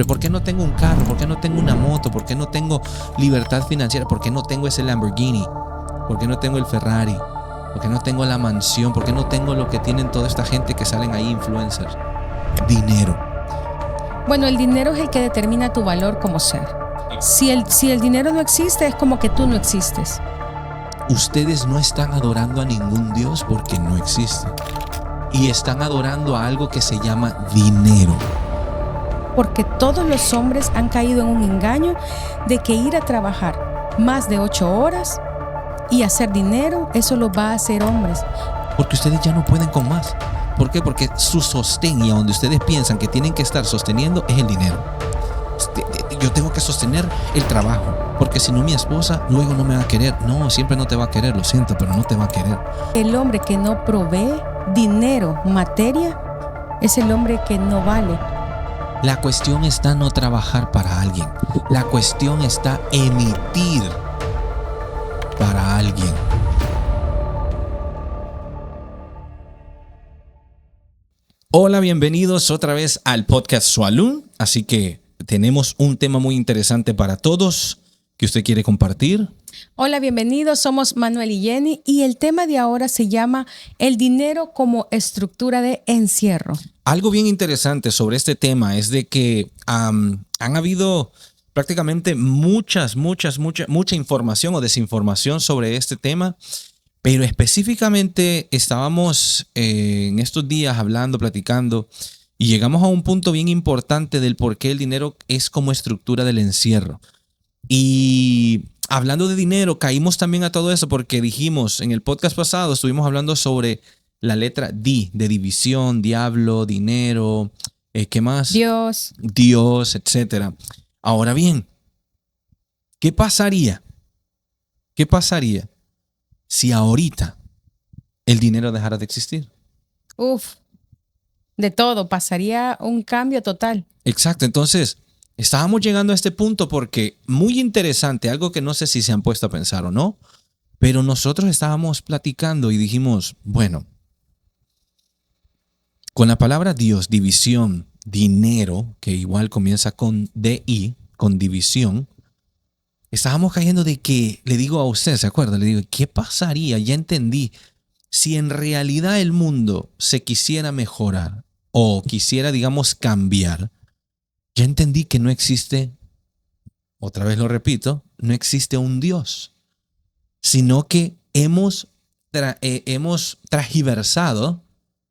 ¿Por qué no tengo un carro? ¿Por qué no tengo una moto? ¿Por qué no tengo libertad financiera? ¿Por qué no tengo ese Lamborghini? ¿Por qué no tengo el Ferrari? ¿Por qué no tengo la mansión? ¿Por qué no tengo lo que tienen toda esta gente que salen ahí influencers? Dinero. Bueno, el dinero es el que determina tu valor como ser. Si el dinero no existe, es como que tú no existes. Ustedes no están adorando a ningún Dios porque no existe. Y están adorando a algo que se llama dinero. Porque todos los hombres han caído en un engaño de que ir a trabajar más de 8 horas y hacer dinero, eso lo va a hacer hombres. Porque ustedes ya no pueden con más. ¿Por qué? Porque su sostén y a donde ustedes piensan que tienen que estar sosteniendo es el dinero. Yo tengo que sostener el trabajo, porque si no mi esposa luego no me va a querer. No, siempre no te va a querer, lo siento, pero no te va a querer. El hombre que no provee dinero, materia, es el hombre que no vale. La cuestión está no trabajar para alguien. La cuestión está emitir para alguien. Hola, bienvenidos otra vez al podcast Sualún. Así que tenemos un tema muy interesante para todos que usted quiere compartir. Hola, bienvenidos. Somos Manuel y Jenny y el tema de ahora se llama el dinero como estructura de encierro. Algo bien interesante sobre este tema es de que han habido prácticamente mucha información o desinformación sobre este tema, pero específicamente estábamos en estos días hablando, platicando y llegamos a un punto bien importante del por qué el dinero es como estructura del encierro. Y hablando de dinero, caímos también a todo eso porque dijimos en el podcast pasado, estuvimos hablando sobre la letra D, de división, diablo, dinero, ¿qué más? Dios, etc. Ahora bien, ¿qué pasaría si ahorita el dinero dejara de existir? De todo, pasaría un cambio total. Exacto, entonces estábamos llegando a este punto porque muy interesante, algo que no sé si se han puesto a pensar o no, pero nosotros estábamos platicando y dijimos, bueno, con la palabra Dios, división, dinero, que igual comienza con DI, con división, estábamos cayendo de que, le digo a usted, ¿se acuerda? Le digo, ¿qué pasaría? Ya entendí. Si en realidad el mundo se quisiera mejorar o quisiera, digamos, cambiar, ya entendí que no existe, otra vez lo repito, no existe un Dios, sino que hemos transgiversado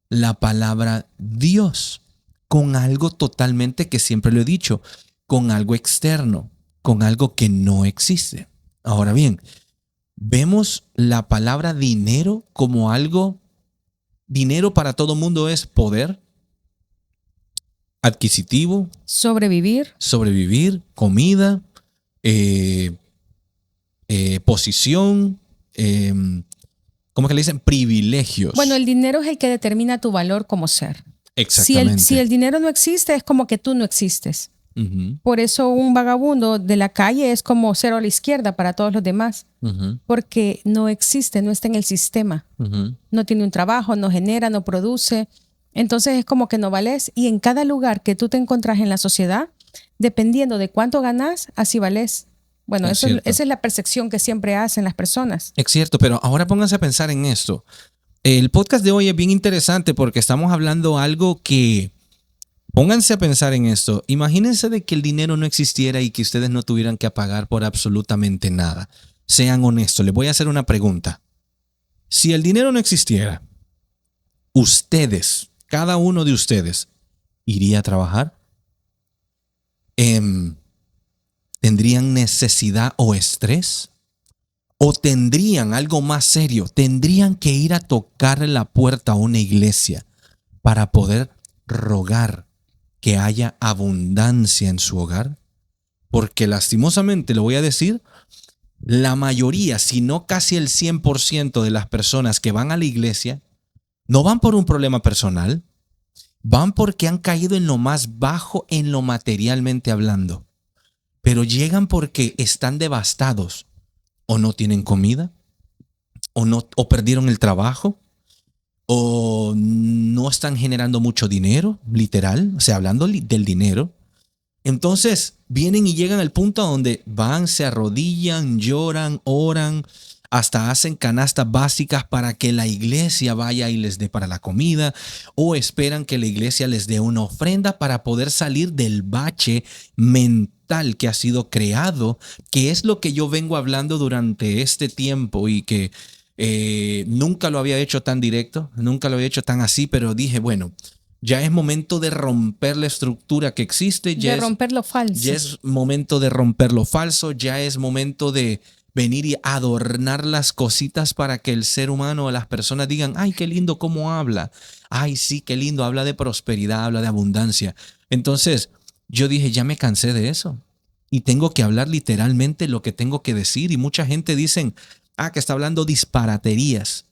la palabra Dios con algo totalmente, que siempre lo he dicho, con algo externo, con algo que no existe. Ahora bien, vemos la palabra dinero como algo, dinero para todo mundo es poder adquisitivo, sobrevivir, comida, posición, ¿cómo que le dicen? Privilegios. Bueno, el dinero es el que determina tu valor como ser. Exactamente. Si el dinero no existe, es como que tú no existes. Uh-huh. Por eso un vagabundo de la calle es como cero a la izquierda para todos los demás. Uh-huh. Porque no existe, no está en el sistema. Uh-huh. No tiene un trabajo, no genera, no produce. Entonces es como que no vales. Y en cada lugar que tú te encuentras en la sociedad, dependiendo de cuánto ganas, así vales. Bueno, esa es la percepción que siempre hacen las personas. Es cierto, pero ahora pónganse a pensar en esto. El podcast de hoy es bien interesante porque estamos hablando algo que... Pónganse a pensar en esto. Imagínense de que el dinero no existiera y que ustedes no tuvieran que pagar por absolutamente nada. Sean honestos. Les voy a hacer una pregunta. Si el dinero no existiera, ustedes, cada uno de ustedes, ¿iría a trabajar? ¿Tendrían necesidad o estrés? ¿O tendrían algo más serio? ¿Tendrían que ir a tocar la puerta a una iglesia para poder rogar que haya abundancia en su hogar? Porque lastimosamente, lo voy a decir, la mayoría, si no casi el 100% de las personas que van a la iglesia, no van por un problema personal, van porque han caído en lo más bajo en lo materialmente hablando. Pero llegan porque están devastados, o no tienen comida, o perdieron el trabajo, o no están generando mucho dinero, literal, o sea, hablando del dinero. Entonces vienen y llegan al punto donde van, se arrodillan, lloran, oran, hasta hacen canastas básicas para que la iglesia vaya y les dé para la comida, o esperan que la iglesia les dé una ofrenda para poder salir del bache mental que ha sido creado, que es lo que yo vengo hablando durante este tiempo y que nunca lo había hecho tan directo, nunca lo había hecho tan así, pero dije, bueno, ya es momento de romper la estructura que existe. De romper lo falso. Ya es momento de romper lo falso. Ya es momento de venir y adornar las cositas para que el ser humano o las personas digan, ay, qué lindo cómo habla. Ay, sí, qué lindo. Habla de prosperidad, habla de abundancia. Entonces, yo dije, ya me cansé de eso. Y tengo que hablar literalmente lo que tengo que decir. Y mucha gente dice, que está hablando disparaterías.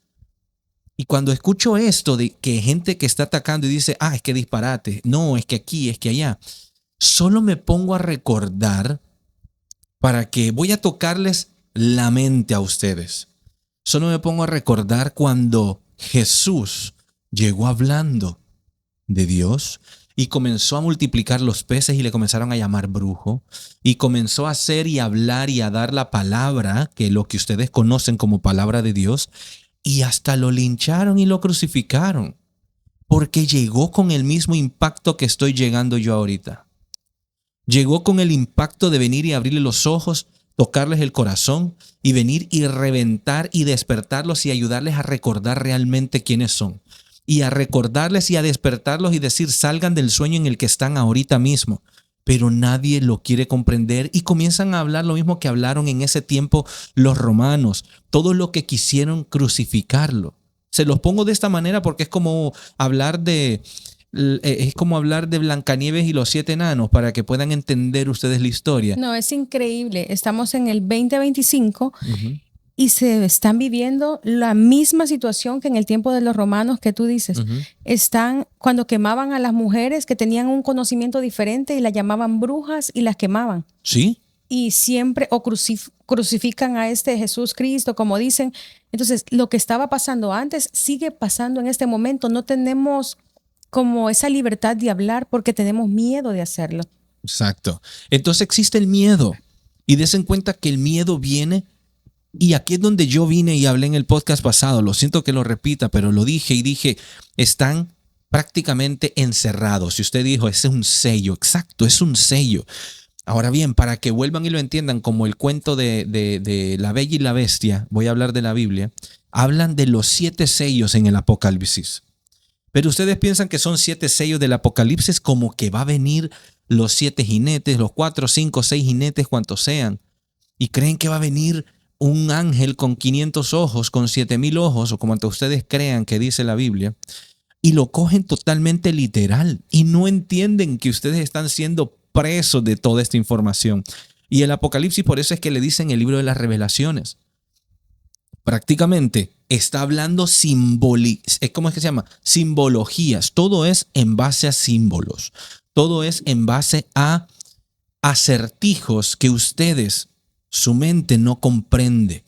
Y cuando escucho esto de que gente que está atacando y dice, es que disparate, no, es que aquí, es que allá, solo me pongo a recordar para que voy a tocarles la mente a ustedes. Solo me pongo a recordar cuando Jesús llegó hablando de Dios y comenzó a multiplicar los peces y le comenzaron a llamar brujo y comenzó a hacer y hablar y a dar la palabra, que lo que ustedes conocen como palabra de Dios. Y hasta lo lincharon y lo crucificaron, porque llegó con el mismo impacto que estoy llegando yo ahorita. Llegó con el impacto de venir y abrirle los ojos, tocarles el corazón y venir y reventar y despertarlos y ayudarles a recordar realmente quiénes son. Y a recordarles y a despertarlos y decir, salgan del sueño en el que están ahorita mismo. Pero nadie lo quiere comprender y comienzan a hablar lo mismo que hablaron en ese tiempo los romanos, todo lo que quisieron crucificarlo. Se los pongo de esta manera porque es como hablar de Blancanieves y los 7 enanos para que puedan entender ustedes la historia. No, es increíble. Estamos en el 2025 y se están viviendo la misma situación que en el tiempo de los romanos que tú dices. Están cuando quemaban a las mujeres que tenían un conocimiento diferente y las llamaban brujas y las quemaban. Sí. Y siempre crucifican a este Jesús Cristo, como dicen. Entonces, lo que estaba pasando antes sigue pasando en este momento. No tenemos como esa libertad de hablar porque tenemos miedo de hacerlo. Exacto. Entonces existe el miedo. Y des en cuenta que el miedo viene. Y aquí es donde yo vine y hablé en el podcast pasado, lo siento que lo repita, pero lo dije y dije, están prácticamente encerrados. Si usted dijo, ese es un sello, exacto, es un sello. Ahora bien, para que vuelvan y lo entiendan, como el cuento de La Bella y la Bestia, voy a hablar de la Biblia, hablan de los 7 sellos en el Apocalipsis. Pero ustedes piensan que son 7 sellos del Apocalipsis como que va a venir los 7 jinetes, los 4, 5, 6 jinetes, cuantos sean, y creen que va a venir un ángel con 500 ojos, con 7,000 ojos, o como ustedes crean que dice la Biblia, y lo cogen totalmente literal y no entienden que ustedes están siendo presos de toda esta información. Y el Apocalipsis, por eso es que le dicen el libro de las revelaciones. Prácticamente está hablando ¿cómo es que se llama? Simbologías. Todo es en base a símbolos. Todo es en base a acertijos que ustedes, su mente no comprende,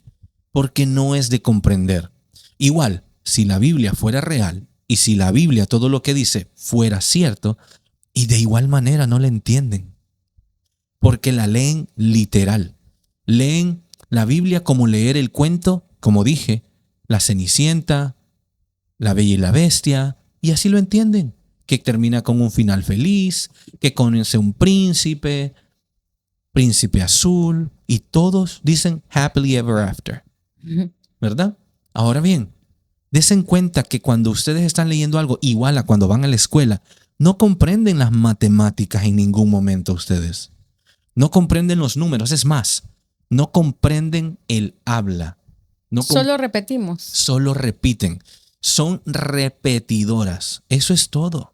porque no es de comprender. Igual, si la Biblia fuera real y si la Biblia, todo lo que dice, fuera cierto, y de igual manera no la entienden, porque la leen literal. Leen la Biblia como leer el cuento, como dije, La Cenicienta, La Bella y la Bestia, y así lo entienden, que termina con un final feliz, que conoce un príncipe azul, y todos dicen happily ever after, ¿verdad? Ahora bien, desen cuenta que cuando ustedes están leyendo algo, igual a cuando van a la escuela, no comprenden las matemáticas en ningún momento ustedes. No comprenden los números, es más, no comprenden el habla. Solo repetimos. Solo repiten. Son repetidoras. Eso es todo.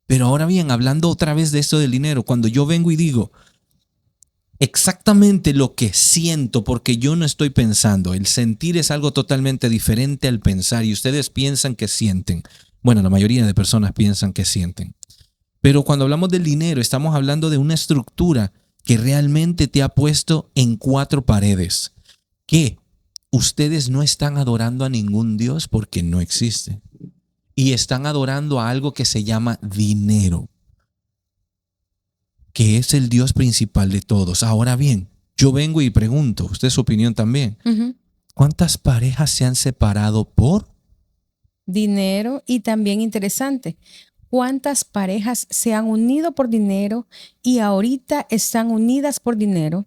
Pero ahora bien, hablando otra vez de esto del dinero, cuando yo vengo y digo exactamente lo que siento, porque yo no estoy pensando, el sentir es algo totalmente diferente al pensar, y ustedes piensan que sienten. Bueno, la mayoría de personas piensan que sienten. Pero cuando hablamos del dinero, estamos hablando de una estructura que realmente te ha puesto en 4 paredes. Que ustedes no están adorando a ningún Dios porque no existe. Y están adorando a algo que se llama dinero. que es el Dios principal de todos. Ahora bien, yo vengo y pregunto, usted su opinión también. ¿Cuántas parejas se han separado por dinero? Y también interesante, ¿cuántas parejas se han unido por dinero y ahorita están unidas por dinero?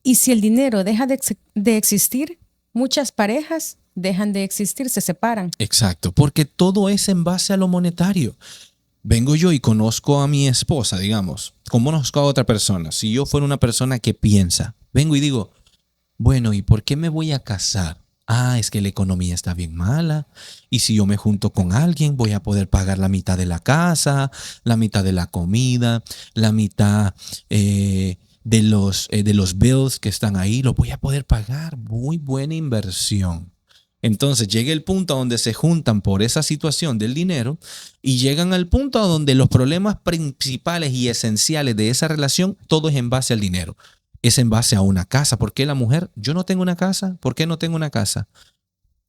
Y si el dinero deja de existir, muchas parejas dejan de existir, se separan. Exacto, porque todo es en base a lo monetario. Vengo yo y conozco a mi esposa, digamos, conozco a otra persona. Si yo fuera una persona que piensa, vengo y digo, bueno, ¿y por qué me voy a casar? Es que la economía está bien mala y si yo me junto con alguien voy a poder pagar la mitad de la casa, la mitad de la comida, la mitad de los bills que están ahí, lo voy a poder pagar. Muy buena inversión. Entonces llega el punto donde se juntan por esa situación del dinero y llegan al punto donde los problemas principales y esenciales de esa relación, todo es en base al dinero. Es en base a una casa. ¿Por qué la mujer? Yo no tengo una casa. ¿Por qué no tengo una casa?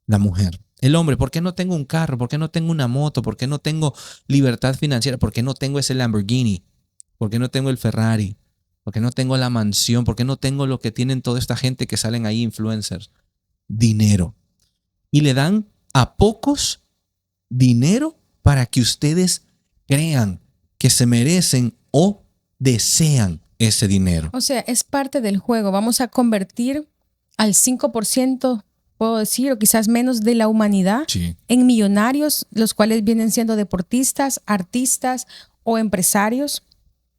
La mujer. El hombre, ¿por qué no tengo un carro? ¿Por qué no tengo una moto? ¿Por qué no tengo libertad financiera? ¿Por qué no tengo ese Lamborghini? ¿Por qué no tengo el Ferrari? ¿Por qué no tengo la mansión? ¿Por qué no tengo lo que tienen toda esta gente que salen ahí influencers? Dinero. Y le dan a pocos dinero para que ustedes crean que se merecen o desean ese dinero. O sea, es parte del juego. Vamos a convertir al 5%, puedo decir, o quizás menos de la humanidad en millonarios, los cuales vienen siendo deportistas, artistas o empresarios.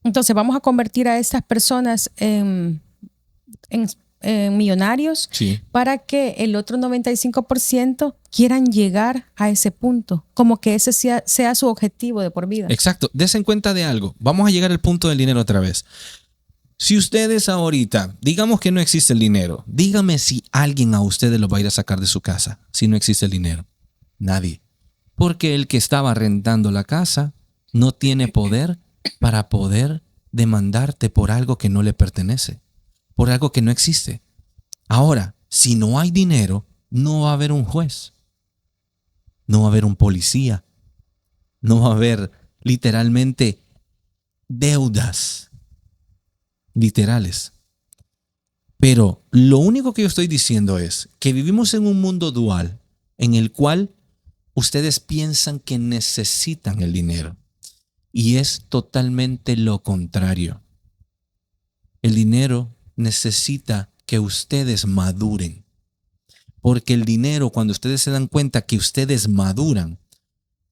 Entonces vamos a convertir a estas personas en millonarios para que el otro 95% quieran llegar a ese punto, como que ese sea su objetivo de por vida. Exacto. Desen cuenta de algo. Vamos a llegar al punto del dinero otra vez. Si ustedes ahorita, digamos que no existe el dinero, dígame si alguien a ustedes lo va a ir a sacar de su casa si no existe el dinero. Nadie. Porque el que estaba rentando la casa no tiene poder para poder demandarte por algo que no le pertenece, por algo que no existe. Ahora, si no hay dinero, no va a haber un juez, no va a haber un policía, no va a haber literalmente deudas literales. Pero lo único que yo estoy diciendo es que vivimos en un mundo dual en el cual ustedes piensan que necesitan el dinero y es totalmente lo contrario. El dinero necesita que ustedes maduren, porque el dinero, cuando ustedes se dan cuenta que ustedes maduran,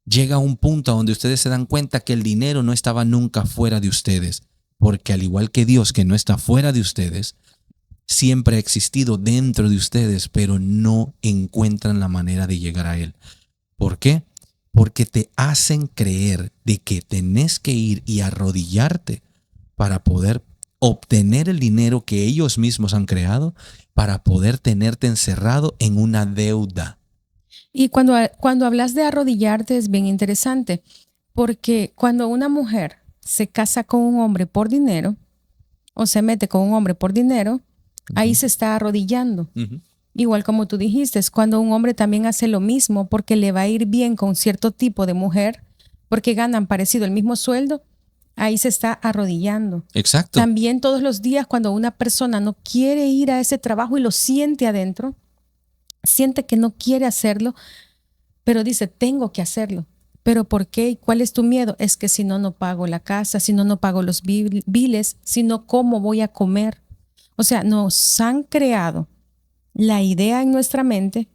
llega a un punto donde ustedes se dan cuenta que el dinero no estaba nunca fuera de ustedes. Porque al igual que Dios, que no está fuera de ustedes, siempre ha existido dentro de ustedes, pero no encuentran la manera de llegar a Él. ¿Por qué? Porque te hacen creer de que tenés que ir y arrodillarte para poder obtener el dinero que ellos mismos han creado, para poder tenerte encerrado en una deuda. Y cuando hablas de arrodillarte es bien interesante, porque cuando una mujer se casa con un hombre por dinero o se mete con un hombre por dinero, ahí se está arrodillando. Igual como tú dijiste, es cuando un hombre también hace lo mismo porque le va a ir bien con cierto tipo de mujer, porque ganan parecido el mismo sueldo, ahí se está arrodillando. Exacto. También todos los días cuando una persona no quiere ir a ese trabajo y lo siente adentro, siente que no quiere hacerlo, pero dice, tengo que hacerlo. ¿Pero por qué? ¿Y cuál es tu miedo? Es que si no, no pago la casa, si no, no pago los biles, si no, ¿cómo voy a comer? O sea, nos han creado la idea en nuestra mente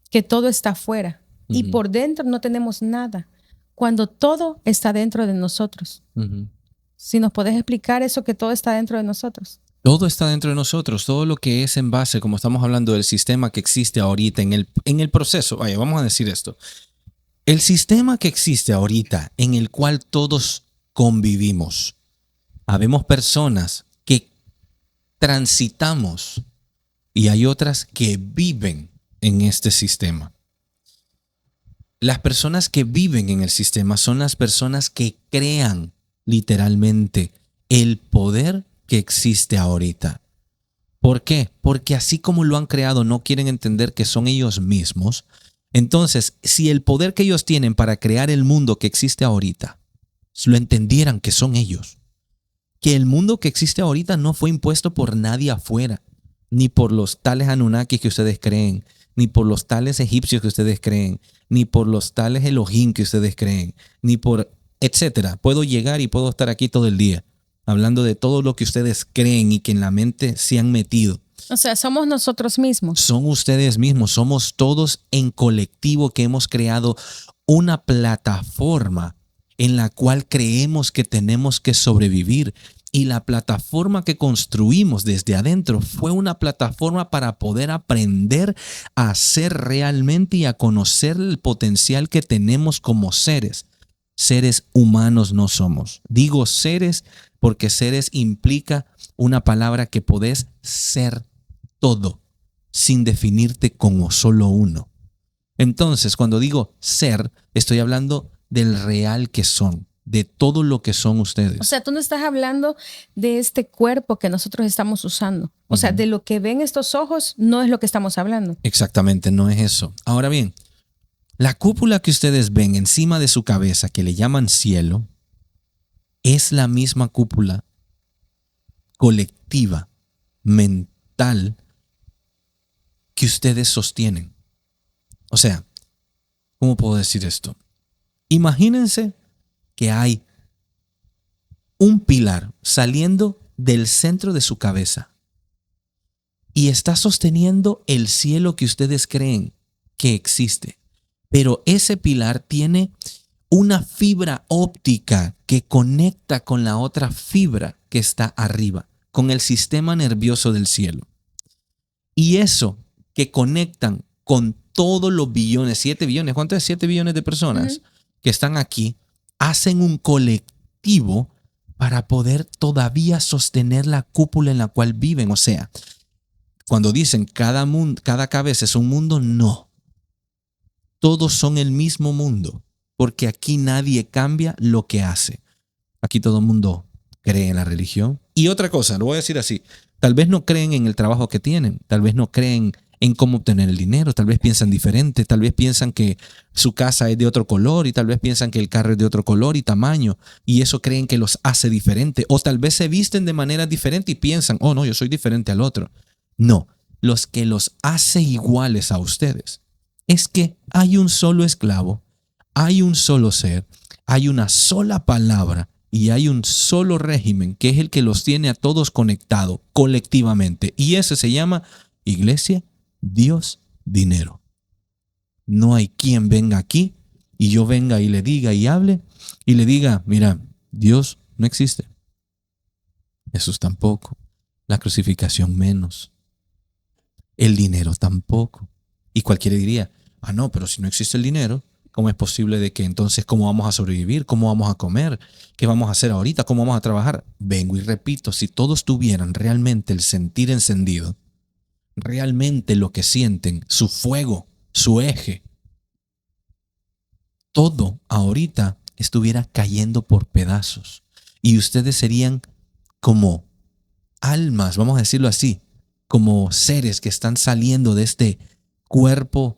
que todo está afuera y por dentro no tenemos nada, cuando todo está dentro de nosotros. Si nos podés explicar eso, que todo está dentro de nosotros. Todo está dentro de nosotros, todo lo que es en base, como estamos hablando del sistema que existe ahorita en el proceso. Vaya, vamos a decir esto. El sistema que existe ahorita en el cual todos convivimos, habemos personas que transitamos y hay otras que viven en este sistema. Las personas que viven en el sistema son las personas que crean literalmente el poder que existe ahorita. ¿Por qué? Porque así como lo han creado, no quieren entender que son ellos mismos. Entonces, si el poder que ellos tienen para crear el mundo que existe ahorita, lo entendieran que son ellos, que el mundo que existe ahorita no fue impuesto por nadie afuera, ni por los tales Anunnakis que ustedes creen, ni por los tales egipcios que ustedes creen, ni por los tales Elohim que ustedes creen, ni por etcétera. Puedo llegar y puedo estar aquí todo el día hablando de todo lo que ustedes creen y que en la mente se han metido. O sea, somos nosotros mismos. Son ustedes mismos, somos todos en colectivo que hemos creado una plataforma en la cual creemos que tenemos que sobrevivir. Y la plataforma que construimos desde adentro fue una plataforma para poder aprender a ser realmente y a conocer el potencial que tenemos como seres. Seres humanos no somos. Digo seres porque seres implica una palabra que podés ser todo sin definirte como solo uno. Entonces, cuando digo ser, estoy hablando del real que son, de todo lo que son ustedes. O sea, tú no estás hablando de este cuerpo que nosotros estamos usando. O sea, de lo que ven estos ojos no es lo que estamos hablando. Exactamente, no es eso. Ahora bien, la cúpula que ustedes ven encima de su cabeza, que le llaman cielo, es la misma cúpula colectiva, mental, que ustedes sostienen. O sea, ¿cómo puedo decir esto? Imagínense que hay un pilar saliendo del centro de su cabeza y está sosteniendo el cielo que ustedes creen que existe. Pero ese pilar tiene una fibra óptica que conecta con la otra fibra que está arriba, con el sistema nervioso del cielo. Y eso que conectan con todos los billones, 7 billones, ¿cuánto es? 7 billones de personas que están aquí, hacen un colectivo para poder todavía sostener la cúpula en la cual viven. O sea, cuando dicen cada cabeza es un mundo, no. Todos son el mismo mundo, porque aquí nadie cambia lo que hace. Aquí todo el mundo cree en la religión. Y otra cosa, lo voy a decir así, tal vez no creen en el trabajo que tienen, tal vez no creen en cómo obtener el dinero, tal vez piensan diferente, tal vez piensan que su casa es de otro color y tal vez piensan que el carro es de otro color y tamaño y eso creen que los hace diferente, o tal vez se visten de manera diferente y piensan, oh no, yo soy diferente al otro. No, los que los hace iguales a ustedes es que hay un solo esclavo, hay un solo ser, hay una sola palabra y hay un solo régimen que es el que los tiene a todos conectados colectivamente, y ese se llama iglesia, Dios, dinero. No hay quien venga aquí y yo venga y le diga y hable y le diga, mira, Dios no existe, Jesús tampoco, la crucificación menos, el dinero tampoco. Y cualquiera diría, ah no, pero si no existe el dinero, ¿cómo es posible de que entonces cómo vamos a sobrevivir? ¿Cómo vamos a comer? ¿Qué vamos a hacer ahorita? ¿Cómo vamos a trabajar? Vengo y repito, si todos tuvieran realmente el sentir encendido, realmente lo que sienten, su fuego, su eje, todo ahorita estuviera cayendo por pedazos y ustedes serían como almas, vamos a decirlo así, como seres que están saliendo de este cuerpo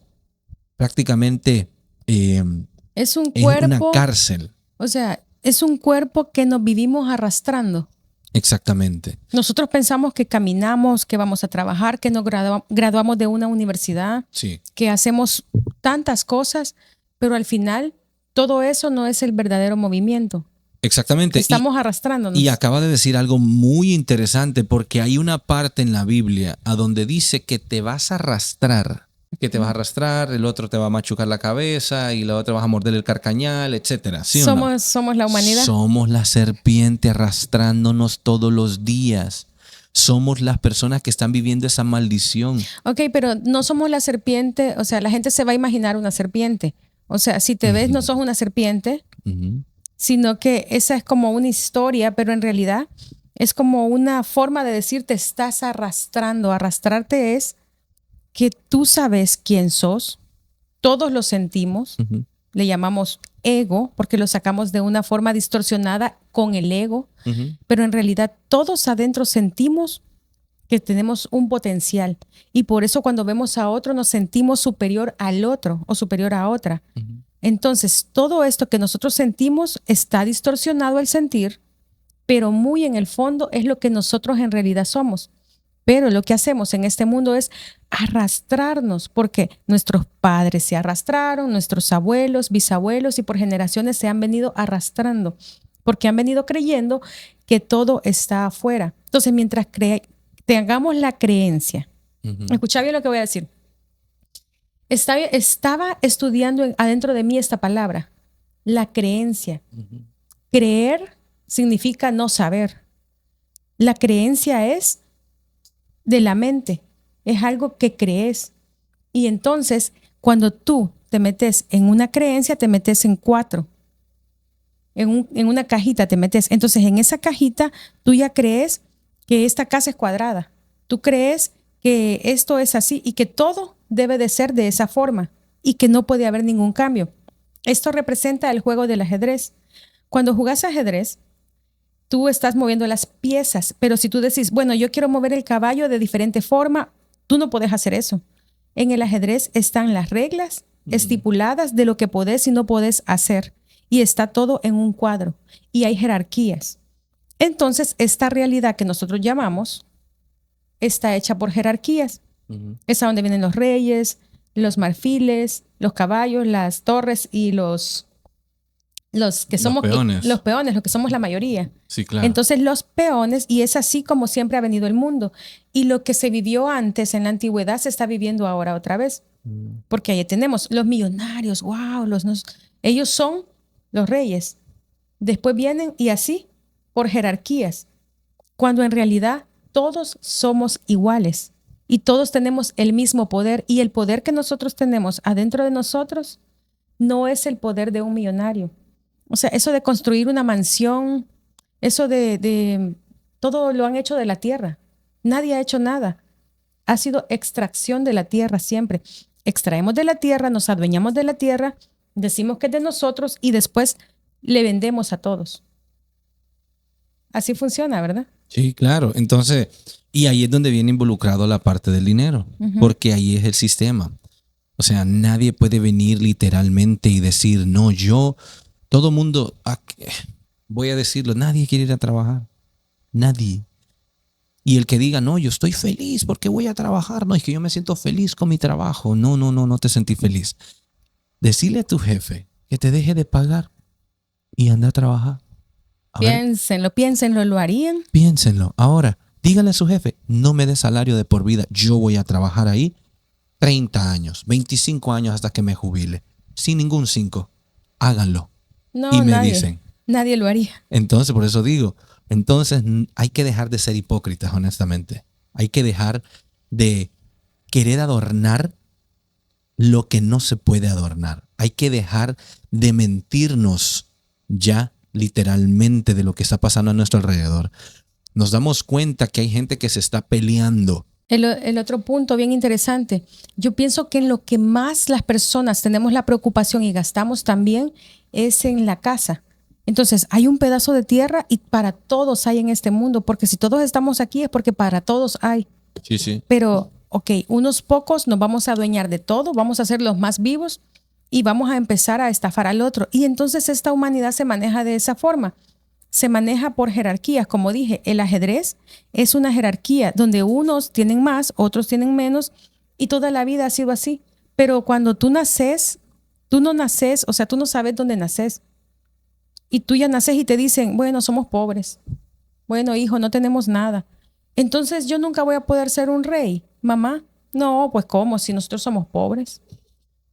prácticamente es un cuerpo, en una cárcel. O sea, es un cuerpo que nos vivimos arrastrando. Exactamente. Nosotros pensamos que caminamos, que vamos a trabajar, que nos graduamos de una universidad, sí, que hacemos tantas cosas, pero al final todo eso no es el verdadero movimiento. Exactamente. Estamos arrastrándonos. Y acaba de decir algo muy interesante, porque hay una parte en la Biblia a donde dice que te vas a arrastrar. Que te vas a arrastrar, el otro te va a machucar la cabeza y la otra vas a morder el carcañal, etcétera. ¿Sí o no? Somos la humanidad. Somos la serpiente arrastrándonos todos los días. Somos las personas que están viviendo esa maldición. Ok, pero no somos la serpiente. O sea, la gente se va a imaginar una serpiente. O sea, si te ves, no sos una serpiente, sino que esa es como una historia, pero en realidad es como una forma de decir te estás arrastrando. Arrastrarte es que tú sabes quién sos, todos lo sentimos, le llamamos ego porque lo sacamos de una forma distorsionada con el ego, pero en realidad todos adentro sentimos que tenemos un potencial y por eso cuando vemos a otro nos sentimos superior al otro o superior a otra. Entonces todo esto que nosotros sentimos está distorsionado el sentir pero muy en el fondo es lo que nosotros en realidad somos. Pero lo que hacemos en este mundo es arrastrarnos, porque nuestros padres se arrastraron, nuestros abuelos, bisabuelos y por generaciones se han venido arrastrando, porque han venido creyendo que todo está afuera. Entonces, mientras tengamos la creencia, escucha bien lo que voy a decir. Estaba estudiando adentro de mí esta palabra, la creencia. Creer significa no saber. La creencia es de la mente, es algo que crees. Y entonces, cuando tú te metes en una creencia, te metes en 4. En una cajita te metes. Entonces, en esa cajita, tú ya crees que esta casa es cuadrada. Tú crees que esto es así y que todo debe de ser de esa forma y que no puede haber ningún cambio. Esto representa el juego del ajedrez. Cuando jugás ajedrez, tú estás moviendo las piezas, pero si tú decís, bueno, yo quiero mover el caballo de diferente forma, tú no puedes hacer eso. En el ajedrez están las reglas estipuladas de lo que podés y no podés hacer. Y está todo en un cuadro. Y hay jerarquías. Entonces, esta realidad que nosotros llamamos está hecha por jerarquías. Es a donde vienen los reyes, los marfiles, los caballos, las torres y los que somos peones. Los peones, los que somos la mayoría. Sí, claro. Entonces los peones, y es así como siempre ha venido el mundo. Y lo que se vivió antes en la antigüedad se está viviendo ahora otra vez. Porque ahí tenemos los millonarios, wow, ellos son los reyes. Después vienen y así, por jerarquías. Cuando en realidad todos somos iguales y todos tenemos el mismo poder. Y el poder que nosotros tenemos adentro de nosotros no es el poder de un millonario. O sea, eso de construir una mansión, eso de todo lo han hecho de la tierra. Nadie ha hecho nada. Ha sido extracción de la tierra siempre. Extraemos de la tierra, nos adueñamos de la tierra, decimos que es de nosotros y después le vendemos a todos. Así funciona, ¿verdad? Sí, claro. Entonces, y ahí es donde viene involucrado la parte del dinero, porque ahí es el sistema. O sea, nadie puede venir literalmente y decir, no, todo mundo, voy a decirlo, nadie quiere ir a trabajar. Nadie. Y el que diga, no, yo estoy feliz porque voy a trabajar. No, es que yo me siento feliz con mi trabajo. No te sentí feliz. Decirle a tu jefe que te deje de pagar y anda a trabajar. Piénsenlo, ¿lo harían? Piénsenlo. Ahora, díganle a su jefe, no me dé salario de por vida. Yo voy a trabajar ahí 30 años, 25 años hasta que me jubile. Sin ningún 5. Háganlo. No, y me dicen. Nadie lo haría. Entonces, por eso digo, hay que dejar de ser hipócritas, honestamente. Hay que dejar de querer adornar lo que no se puede adornar. Hay que dejar de mentirnos ya literalmente de lo que está pasando a nuestro alrededor. Nos damos cuenta que hay gente que se está peleando. El otro punto bien interesante, yo pienso que en lo que más las personas tenemos la preocupación y gastamos también es en la casa. Entonces, hay un pedazo de tierra y para todos hay en este mundo, porque si todos estamos aquí es porque para todos hay. Sí, sí. Pero, unos pocos nos vamos a adueñar de todo, vamos a ser los más vivos y vamos a empezar a estafar al otro. Y entonces esta humanidad se maneja de esa forma. Se maneja por jerarquías. Como dije, el ajedrez es una jerarquía donde unos tienen más, otros tienen menos y toda la vida ha sido así. Pero cuando tú naces, tú no naces, o sea, tú no sabes dónde naces. Y tú ya naces y te dicen, bueno, somos pobres. Bueno, hijo, no tenemos nada. Entonces yo nunca voy a poder ser un rey. Mamá, no, pues ¿cómo? Si nosotros somos pobres.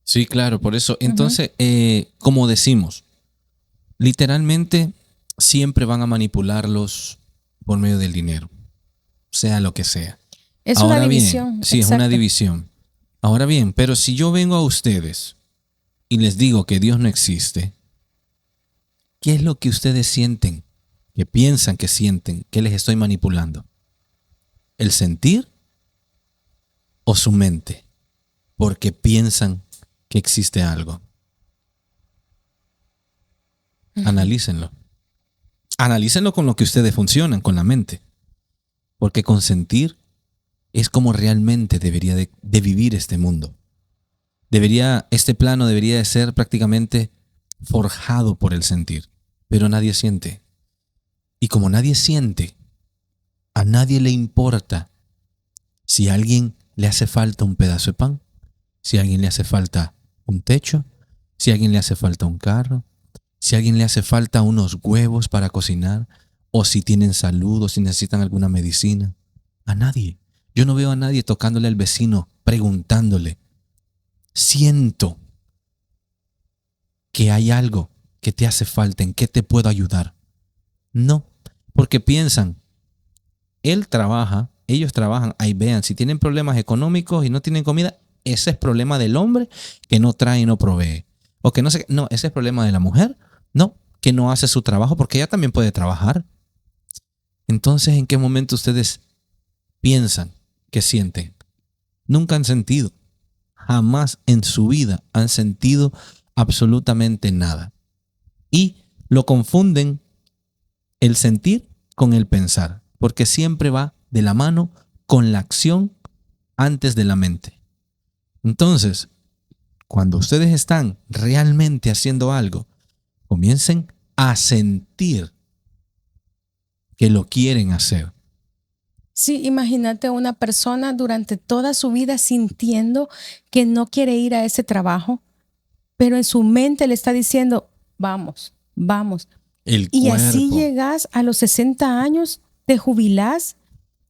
Sí, claro, por eso. Entonces, como decimos, literalmente siempre van a manipularlos por medio del dinero, sea lo que sea. Es una división. Sí, exacto. Es una división. Ahora bien, pero si yo vengo a ustedes y les digo que Dios no existe, ¿qué es lo que ustedes sienten? ¿Qué piensan que sienten? ¿Qué les estoy manipulando? ¿El sentir o su mente? Porque piensan que existe algo. Analícenlo. Analícenlo con lo que ustedes funcionan, con la mente. Porque con sentir es como realmente debería de vivir este mundo. Este plano debería de ser prácticamente forjado por el sentir. Pero nadie siente. Y como nadie siente, a nadie le importa si a alguien le hace falta un pedazo de pan, si a alguien le hace falta un techo, si a alguien le hace falta un carro, si a alguien le hace falta unos huevos para cocinar, o si tienen salud, o si necesitan alguna medicina. A nadie. Yo no veo a nadie tocándole al vecino, preguntándole. Siento que hay algo que te hace falta, en qué te puedo ayudar. No, porque piensan, él trabaja, ellos trabajan, ahí vean, si tienen problemas económicos y no tienen comida, ese es problema del hombre que no trae y no provee. O que no sé, no, ese es problema de la mujer, no, que no hace su trabajo porque ella también puede trabajar. Entonces, ¿en qué momento ustedes piensan que sienten? Nunca han sentido, jamás en su vida han sentido absolutamente nada. Y lo confunden el sentir con el pensar, porque siempre va de la mano con la acción antes de la mente. Entonces, cuando ustedes están realmente haciendo algo, comiencen a sentir que lo quieren hacer. Sí, imagínate una persona durante toda su vida sintiendo que no quiere ir a ese trabajo, pero en su mente le está diciendo, vamos, vamos. Y así llegas a los 60 años, te jubilás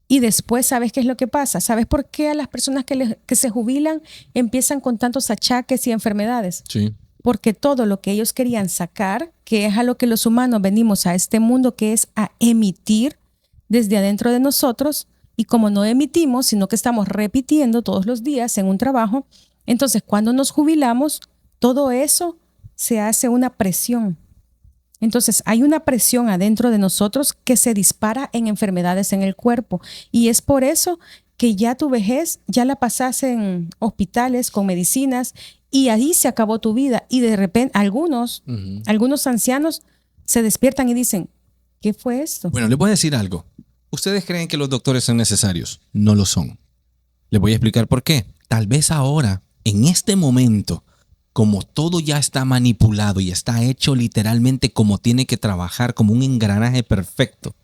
y después, ¿sabes qué es lo que pasa? ¿Sabes por qué a las personas que se jubilan empiezan con tantos achaques y enfermedades? Sí. Porque todo lo que ellos querían sacar, que es a lo que los humanos venimos a este mundo, que es a emitir desde adentro de nosotros, y como no emitimos, sino que estamos repitiendo todos los días en un trabajo, entonces cuando nos jubilamos, todo eso se hace una presión. Entonces hay una presión adentro de nosotros que se dispara en enfermedades en el cuerpo, y es por eso que ya tu vejez ya la pasas en hospitales con medicinas y ahí se acabó tu vida, y de repente algunos ancianos se despiertan y dicen, ¿qué fue esto? Bueno, les voy a decir algo. ¿Ustedes creen que los doctores son necesarios? No lo son. Les voy a explicar por qué. Tal vez ahora, en este momento, como todo ya está manipulado y está hecho literalmente como tiene que trabajar, como un engranaje perfecto,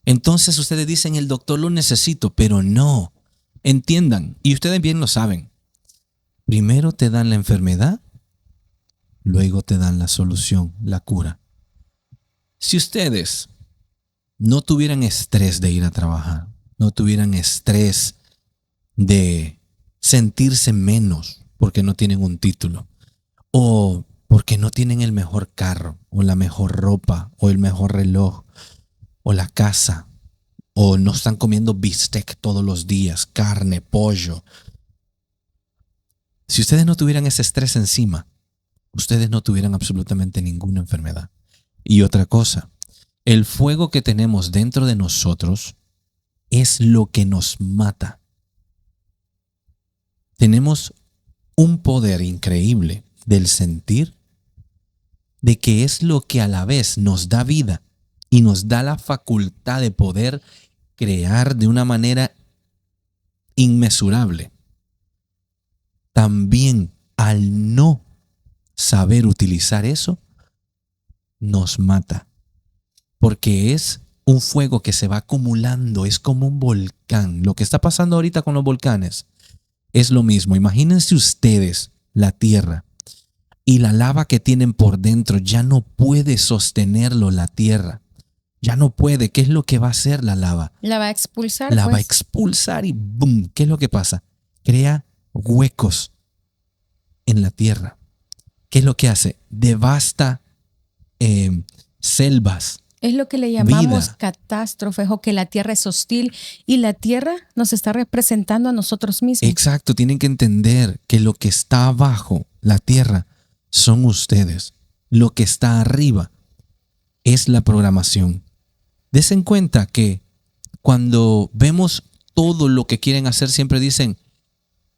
entonces ustedes dicen, el doctor lo necesito, pero no. Entiendan, y ustedes bien lo saben. Primero te dan la enfermedad, luego te dan la solución, la cura. Si ustedes no tuvieran estrés de ir a trabajar, no tuvieran estrés de sentirse menos porque no tienen un título, o porque no tienen el mejor carro, o la mejor ropa, o el mejor reloj, o la casa, o no están comiendo bistec todos los días, carne, pollo. Si ustedes no tuvieran ese estrés encima, ustedes no tuvieran absolutamente ninguna enfermedad. Y otra cosa, el fuego que tenemos dentro de nosotros es lo que nos mata. Tenemos un poder increíble del sentir, de que es lo que a la vez nos da vida y nos da la facultad de poder crear de una manera inmesurable. También al no saber utilizar eso, nos mata. Porque es un fuego que se va acumulando, es como un volcán. Lo que está pasando ahorita con los volcanes es lo mismo. Imagínense ustedes la tierra y la lava que tienen por dentro. Ya no puede sostenerlo la tierra. Ya no puede. ¿Qué es lo que va a hacer la lava? La va a expulsar. La va a expulsar y ¡boom! ¿Qué es lo que pasa? Crea huecos en la tierra. ¿Qué es lo que hace? Devasta selvas. Es lo que le llamamos catástrofes, o que la tierra es hostil, y la tierra nos está representando a nosotros mismos. Exacto, tienen que entender que lo que está abajo, la tierra, son ustedes. Lo que está arriba es la programación. Desen cuenta que cuando vemos todo lo que quieren hacer, siempre dicen,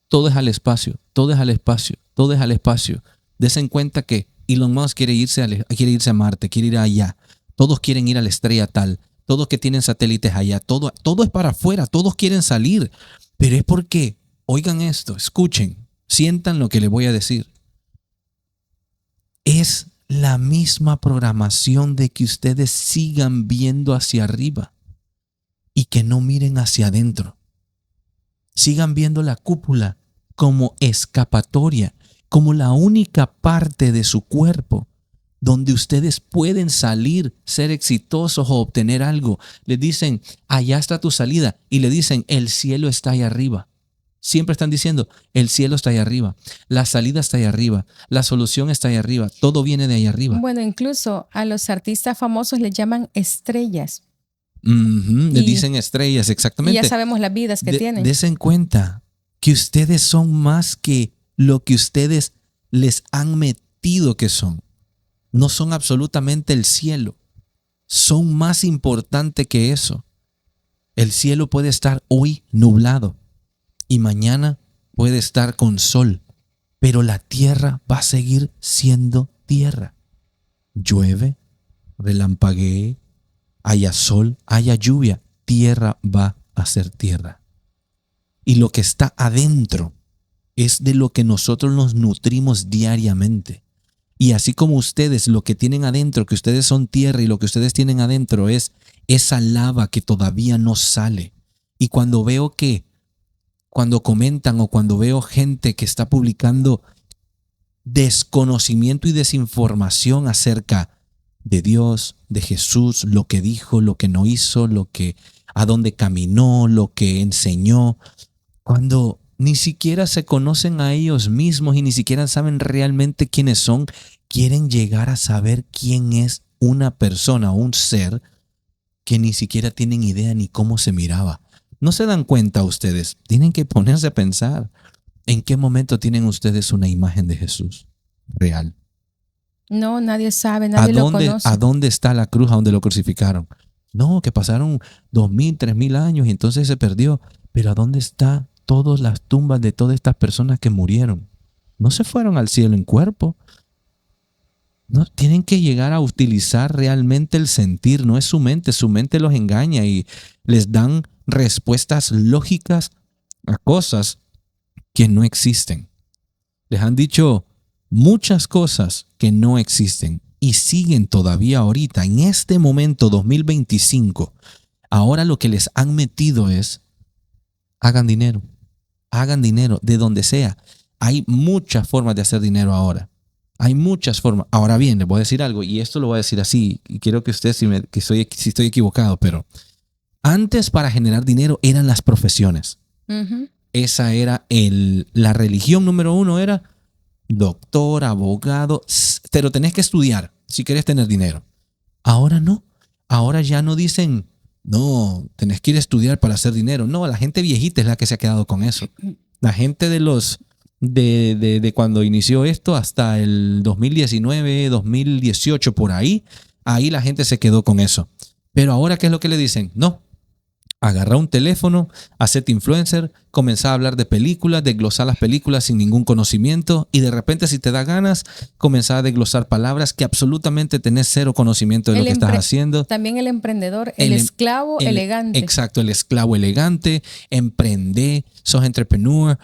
todo es al espacio, todo es al espacio, todo es al espacio. Desen cuenta que Elon Musk quiere irse a Marte, quiere ir allá. Todos quieren ir a la estrella tal, todos que tienen satélites allá, todo es para afuera, todos quieren salir. Pero es porque, oigan esto, escuchen, sientan lo que les voy a decir. Es la misma programación de que ustedes sigan viendo hacia arriba y que no miren hacia adentro. Sigan viendo la cúpula como escapatoria, como la única parte de su cuerpo donde ustedes pueden salir, ser exitosos o obtener algo. Les dicen, allá está tu salida, y le dicen, el cielo está ahí arriba. Siempre están diciendo, el cielo está ahí arriba, la salida está ahí arriba, la solución está ahí arriba, todo viene de ahí arriba. Bueno, incluso a los artistas famosos les llaman estrellas. Les dicen estrellas, exactamente. Y ya sabemos las vidas que tienen. Desen cuenta que ustedes son más que lo que ustedes les han metido que son. No son absolutamente el cielo. Son más importante que eso. El cielo puede estar hoy nublado y mañana puede estar con sol, pero la tierra va a seguir siendo tierra. Llueve, relampaguee, haya sol, haya lluvia, tierra va a ser tierra. Y lo que está adentro es de lo que nosotros nos nutrimos diariamente. Y así como ustedes, lo que tienen adentro, que ustedes son tierra, y lo que ustedes tienen adentro es esa lava que todavía no sale. Y cuando comentan o cuando veo gente que está publicando desconocimiento y desinformación acerca de Dios, de Jesús, lo que dijo, lo que no hizo, a dónde caminó, lo que enseñó, cuando ni siquiera se conocen a ellos mismos y ni siquiera saben realmente quiénes son, quieren llegar a saber quién es una persona o un ser que ni siquiera tienen idea ni cómo se miraba. ¿No se dan cuenta ustedes? Tienen que ponerse a pensar en qué momento tienen ustedes una imagen de Jesús real. No, nadie sabe, nadie lo conoce. ¿A dónde está la cruz a donde lo crucificaron? No, que pasaron 2000, 3000 años y entonces se perdió. Pero ¿a dónde están todas las tumbas de todas estas personas que murieron? No se fueron al cielo en cuerpo. No, tienen que llegar a utilizar realmente el sentir, no es su mente los engaña y les dan respuestas lógicas a cosas que no existen. Les han dicho muchas cosas que no existen y siguen todavía ahorita, en este momento 2025. Ahora lo que les han metido es, hagan dinero de donde sea. Hay muchas formas de hacer dinero ahora. Hay muchas formas. Ahora bien, les voy a decir algo, y esto lo voy a decir así, y quiero que ustedes, si estoy equivocado, pero antes para generar dinero eran las profesiones. Uh-huh. Esa era la religión número uno, era doctor, abogado, pero tenés que estudiar si querés tener dinero. Ahora no. Ahora ya no dicen, no, tenés que ir a estudiar para hacer dinero. No, la gente viejita es la que se ha quedado con eso. La gente de cuando inició esto hasta el 2019, 2018, por ahí la gente se quedó con eso. Pero ahora, ¿qué es lo que le dicen? No, agarra un teléfono, hacete influencer, comenzá a hablar de películas, desglosar las películas sin ningún conocimiento y de repente, si te da ganas, comenzá a desglosar palabras que absolutamente tenés cero conocimiento de lo que estás haciendo. También el emprendedor, el esclavo elegante. Exacto, el esclavo elegante, emprende, sos entrepreneur,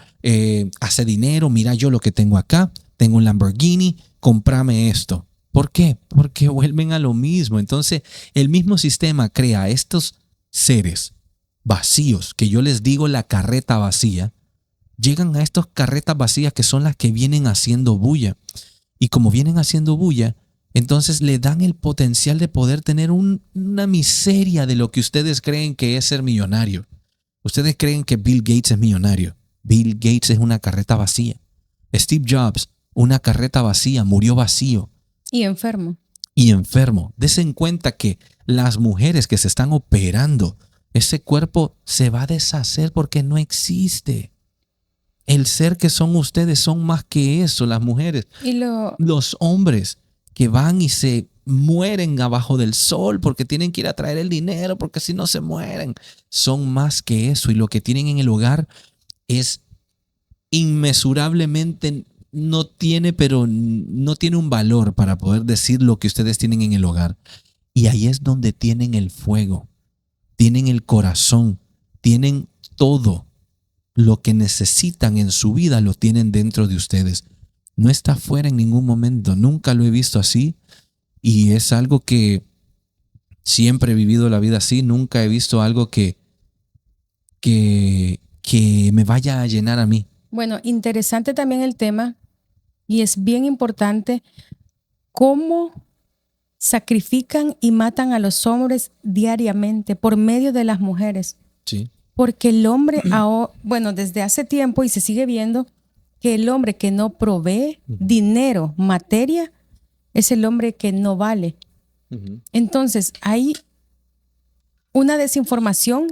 hace dinero, mira yo lo que tengo acá, tengo un Lamborghini, cómprame esto. ¿Por qué? Porque vuelven a lo mismo. Entonces, el mismo sistema crea estos seres vacíos, que yo les digo la carreta vacía, llegan a estas carretas vacías que son las que vienen haciendo bulla. Y como vienen haciendo bulla, entonces le dan el potencial de poder tener una miseria de lo que ustedes creen que es ser millonario. Ustedes creen que Bill Gates es millonario. Bill Gates es una carreta vacía. Steve Jobs, una carreta vacía, murió vacío. Y enfermo. Desen cuenta que las mujeres que se están operando, ese cuerpo se va a deshacer porque no existe. El ser que son ustedes son más que eso, las mujeres. Los hombres que van y se mueren abajo del sol porque tienen que ir a traer el dinero, porque si no se mueren, son más que eso. Y lo que tienen en el hogar es inmesurablemente, no tiene un valor para poder decir lo que ustedes tienen en el hogar. Y ahí es donde tienen el fuego, tienen el corazón, tienen todo lo que necesitan en su vida, lo tienen dentro de ustedes. No está fuera en ningún momento. Nunca lo he visto así. Y es algo que siempre he vivido la vida así. Nunca he visto algo que me vaya a llenar a mí. Bueno, interesante también el tema, y es bien importante cómo sacrifican y matan a los hombres diariamente por medio de las mujeres. Sí. Porque el hombre, bueno, desde hace tiempo y se sigue viendo que el hombre que no provee dinero, materia, es el hombre que no vale. Entonces, hay una desinformación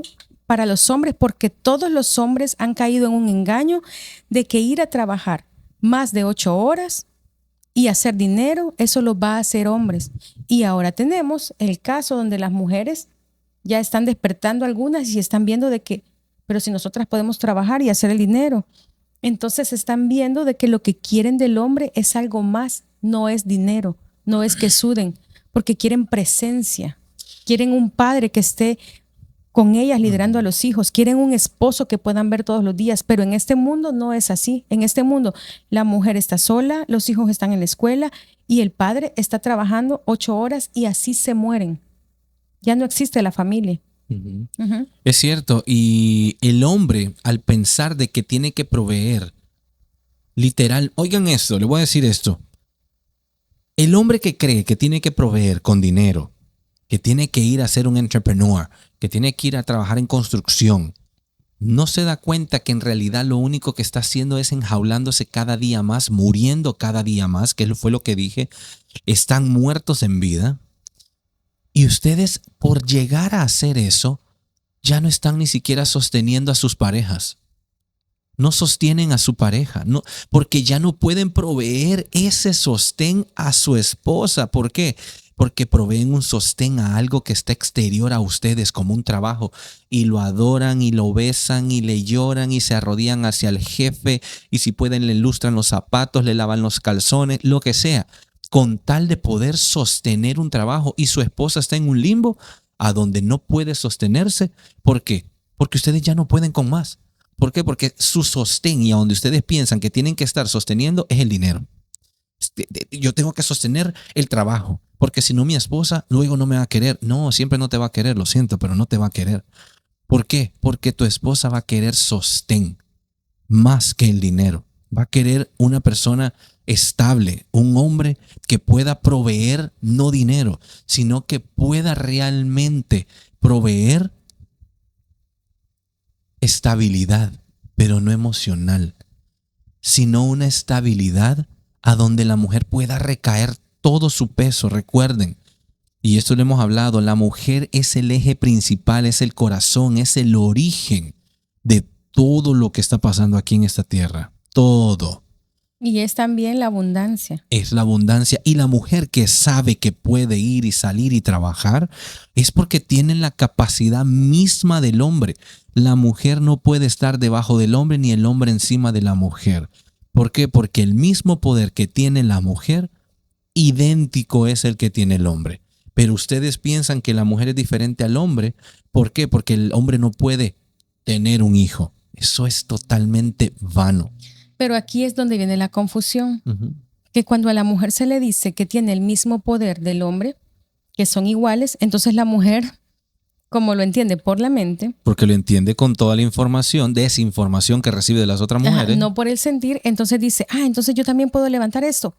para los hombres porque todos los hombres han caído en un engaño de que ir a trabajar más de 8 horas y hacer dinero, eso lo va a hacer hombres. Y ahora tenemos el caso donde las mujeres ya están despertando algunas y están viendo de que, pero si nosotras podemos trabajar y hacer el dinero. Entonces están viendo de que lo que quieren del hombre es algo más, no es dinero, no es que suden, porque quieren presencia, quieren un padre que esté con ellas liderando a los hijos, quieren un esposo que puedan ver todos los días, pero en este mundo no es así. En este mundo la mujer está sola, los hijos están en la escuela y el padre está trabajando 8 horas y así se mueren. Ya no existe la familia. Es cierto, y el hombre al pensar de que tiene que proveer, literal, oigan esto, le voy a decir esto, el hombre que cree que tiene que proveer con dinero, que tiene que ir a ser un entrepreneur, que tiene que ir a trabajar en construcción, no se da cuenta que en realidad lo único que está haciendo es enjaulándose cada día más, muriendo cada día más, que fue lo que dije, están muertos en vida. Y ustedes, por llegar a hacer eso, ya no están ni siquiera sosteniendo a sus parejas. No sostienen a su pareja, no, porque ya no pueden proveer ese sostén a su esposa. ¿Por qué? Porque proveen un sostén a algo que está exterior a ustedes, como un trabajo, y lo adoran y lo besan y le lloran y se arrodillan hacia el jefe, y si pueden le lustran los zapatos, le lavan los calzones, lo que sea, con tal de poder sostener un trabajo, y su esposa está en un limbo a donde no puede sostenerse. ¿Por qué? Porque ustedes ya no pueden con más. ¿Por qué? Porque su sostén y a donde ustedes piensan que tienen que estar sosteniendo es el dinero. Yo tengo que sostener el trabajo, porque si no mi esposa luego no me va a querer. No, siempre no te va a querer, lo siento, pero no te va a querer. ¿Por qué? Porque tu esposa va a querer sostén más que el dinero. Va a querer una persona estable, un hombre que pueda proveer no dinero, sino que pueda realmente proveer estabilidad, pero no emocional, sino una estabilidad a donde la mujer pueda recaer todo su peso. Recuerden, y esto lo hemos hablado, la mujer es el eje principal, es el corazón, es el origen de todo lo que está pasando aquí en esta tierra. Todo. Y es también la abundancia. Es la abundancia. Y la mujer que sabe que puede ir y salir y trabajar es porque tiene la capacidad misma del hombre. La mujer no puede estar debajo del hombre ni el hombre encima de la mujer. ¿Por qué? Porque el mismo poder que tiene la mujer, idéntico es el que tiene el hombre. Pero ustedes piensan que la mujer es diferente al hombre. ¿Por qué? Porque el hombre no puede tener un hijo. Eso es totalmente vano. Pero aquí es donde viene la confusión. Que cuando a la mujer se le dice que tiene el mismo poder del hombre, que son iguales, entonces la mujer, como lo entiende por la mente. Porque lo entiende con toda la información, desinformación que recibe de las otras mujeres. No por el sentir, entonces dice, entonces yo también puedo levantar esto.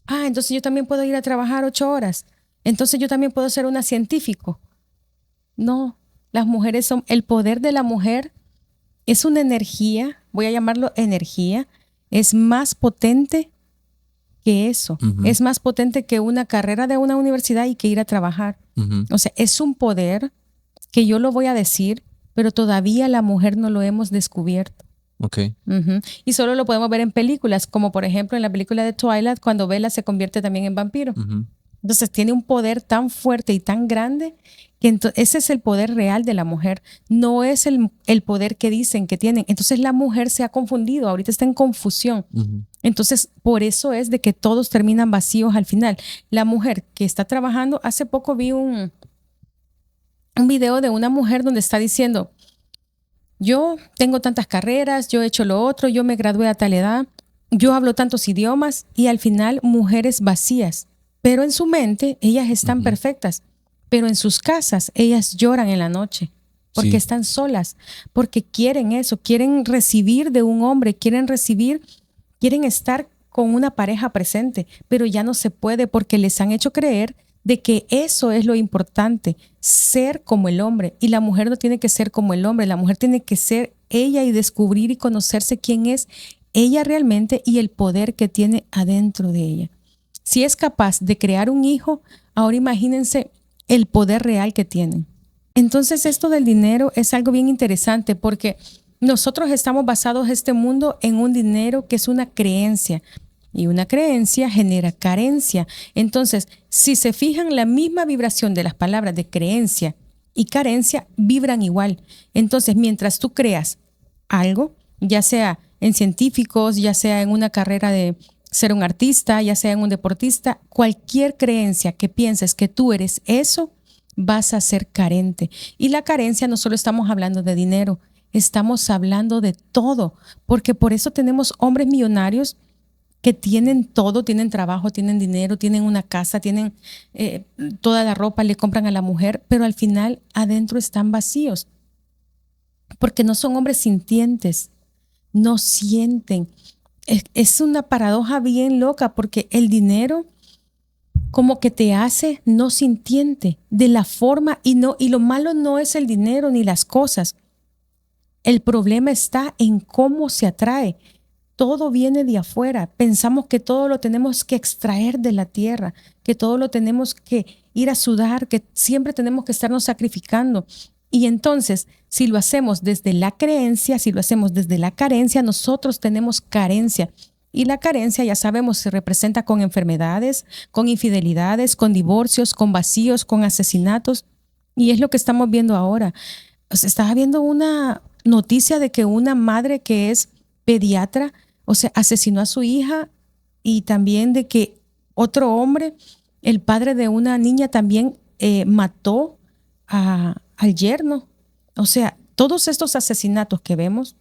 Entonces yo también puedo ir a trabajar 8 horas. Entonces yo también puedo ser una científico. No, las mujeres son, el poder de la mujer es una energía, voy a llamarlo energía, es más potente que eso. Es más potente que una carrera de una universidad y que ir a trabajar. O sea, es un poder que yo lo voy a decir, pero todavía la mujer no lo hemos descubierto. Okay. Y solo lo podemos ver en películas, como por ejemplo en la película de Twilight, cuando Bella se convierte también en vampiro. Entonces tiene un poder tan fuerte y tan grande que ese es el poder real de la mujer, no es el poder que dicen que tienen. Entonces la mujer se ha confundido, ahorita está en confusión. Entonces por eso es de que todos terminan vacíos al final. La mujer que está trabajando, hace poco vi un video de una mujer donde está diciendo, yo tengo tantas carreras, yo he hecho lo otro, yo me gradué a tal edad yo hablo tantos idiomas y al final mujeres vacías, pero en su mente ellas están perfectas, pero en sus casas ellas lloran en la noche porque están solas, porque quieren eso, quieren recibir de un hombre, quieren estar con una pareja presente, pero ya no se puede porque les han hecho creer de que eso es lo importante, ser como el hombre. Y la mujer no tiene que ser como el hombre, la mujer tiene que ser ella y descubrir y conocerse quién es ella realmente y el poder que tiene adentro de ella. Si es capaz de crear un hijo, ahora imagínense el poder real que tienen. Entonces esto del dinero es algo bien interesante porque nosotros estamos basados en este mundo en un dinero que es una creencia. Y una creencia genera carencia. Entonces, si se fijan, la misma vibración de las palabras de creencia y carencia vibran igual. Entonces, mientras tú creas algo, ya sea en científicos, ya sea en una carrera de ser un artista, ya sea en un deportista, cualquier creencia que pienses que tú eres eso, vas a ser carente. Y la carencia no solo estamos hablando de dinero, estamos hablando de todo, porque por eso tenemos hombres millonarios que tienen todo, tienen trabajo, tienen dinero, tienen una casa, tienen toda la ropa, le compran a la mujer, pero al final adentro están vacíos, porque no son hombres sintientes, no sienten. Es una paradoja bien loca porque el dinero como que te hace no sintiente de la forma y lo malo no es el dinero ni las cosas. El problema está en cómo se atrae. Todo viene de afuera. Pensamos que todo lo tenemos que extraer de la tierra, que todo lo tenemos que ir a sudar, que siempre tenemos que estarnos sacrificando. Y entonces, si lo hacemos desde la creencia, si lo hacemos desde la carencia, nosotros tenemos carencia. Y la carencia, ya sabemos, se representa con enfermedades, con infidelidades, con divorcios, con vacíos, con asesinatos. Y es lo que estamos viendo ahora. O sea, estaba viendo una noticia de que una madre que es pediatra, o sea, asesinó a su hija, y también de que otro hombre, el padre de una niña, también mató al yerno. O sea, todos estos asesinatos que vemos,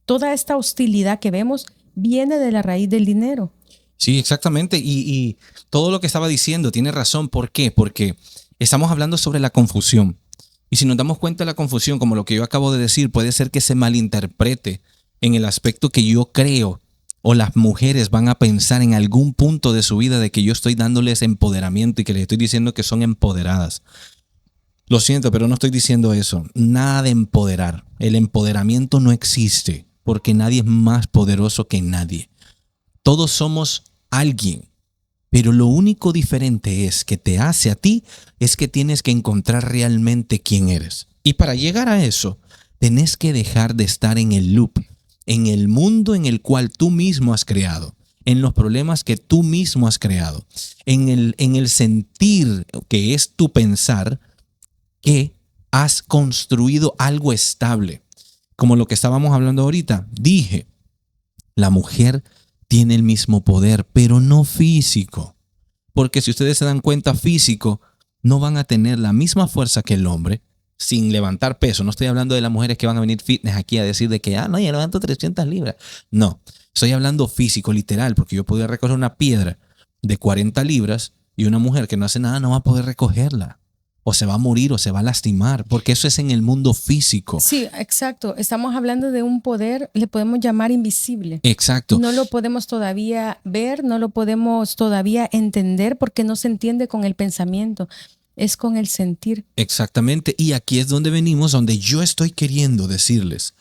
toda esta hostilidad que vemos, viene de la raíz del dinero. Sí, exactamente. Y todo lo que estaba diciendo tiene razón. ¿Por qué? Porque estamos hablando sobre la confusión. Y si nos damos cuenta de la confusión, como lo que yo acabo de decir, puede ser que se malinterprete en el aspecto que yo creo, o las mujeres van a pensar en algún punto de su vida de que yo estoy dándoles empoderamiento y que les estoy diciendo que son empoderadas. Lo siento, pero no estoy diciendo eso. Nada de empoderar. El empoderamiento no existe porque nadie es más poderoso que nadie. Todos somos alguien, pero lo único diferente es que te hace a ti es que tienes que encontrar realmente quién eres. Y para llegar a eso, tenés que dejar de estar en el loop, en el mundo en el cual tú mismo has creado, en los problemas que tú mismo has creado, en el sentir que es tu pensar que has construido algo estable. Como lo que estábamos hablando ahorita, dije, la mujer tiene el mismo poder, pero no físico. Porque si ustedes se dan cuenta, físico, no van a tener la misma fuerza que el hombre sin levantar peso. No estoy hablando de las mujeres que van a venir fitness aquí a decir de que, no, ya levanto 300 libras. No, estoy hablando físico, literal, porque yo podría recoger una piedra de 40 libras y una mujer que no hace nada no va a poder recogerla. O se va a morir o se va a lastimar, porque eso es en el mundo físico. Sí, exacto. Estamos hablando de un poder, le podemos llamar invisible. Exacto. No lo podemos todavía ver, no lo podemos todavía entender porque no se entiende con el pensamiento, es con el sentir. Exactamente. Y aquí es donde venimos, donde yo estoy queriendo decirles,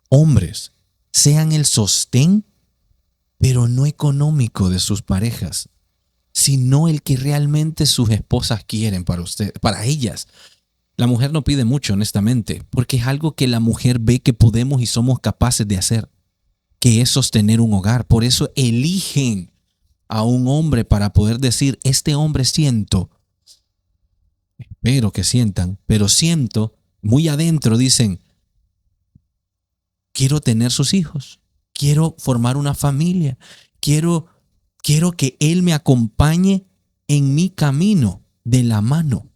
hombres, sean el sostén, pero no económico de sus parejas, sino el que realmente sus esposas quieren para usted, para ellas. La mujer no pide mucho, honestamente, porque es algo que la mujer ve que podemos y somos capaces de hacer, que es sostener un hogar. Por eso eligen a un hombre para poder decir, este hombre siento, espero que sientan, pero siento, muy adentro dicen, quiero tener sus hijos, quiero formar una familia, quiero que él me acompañe en mi camino de la mano.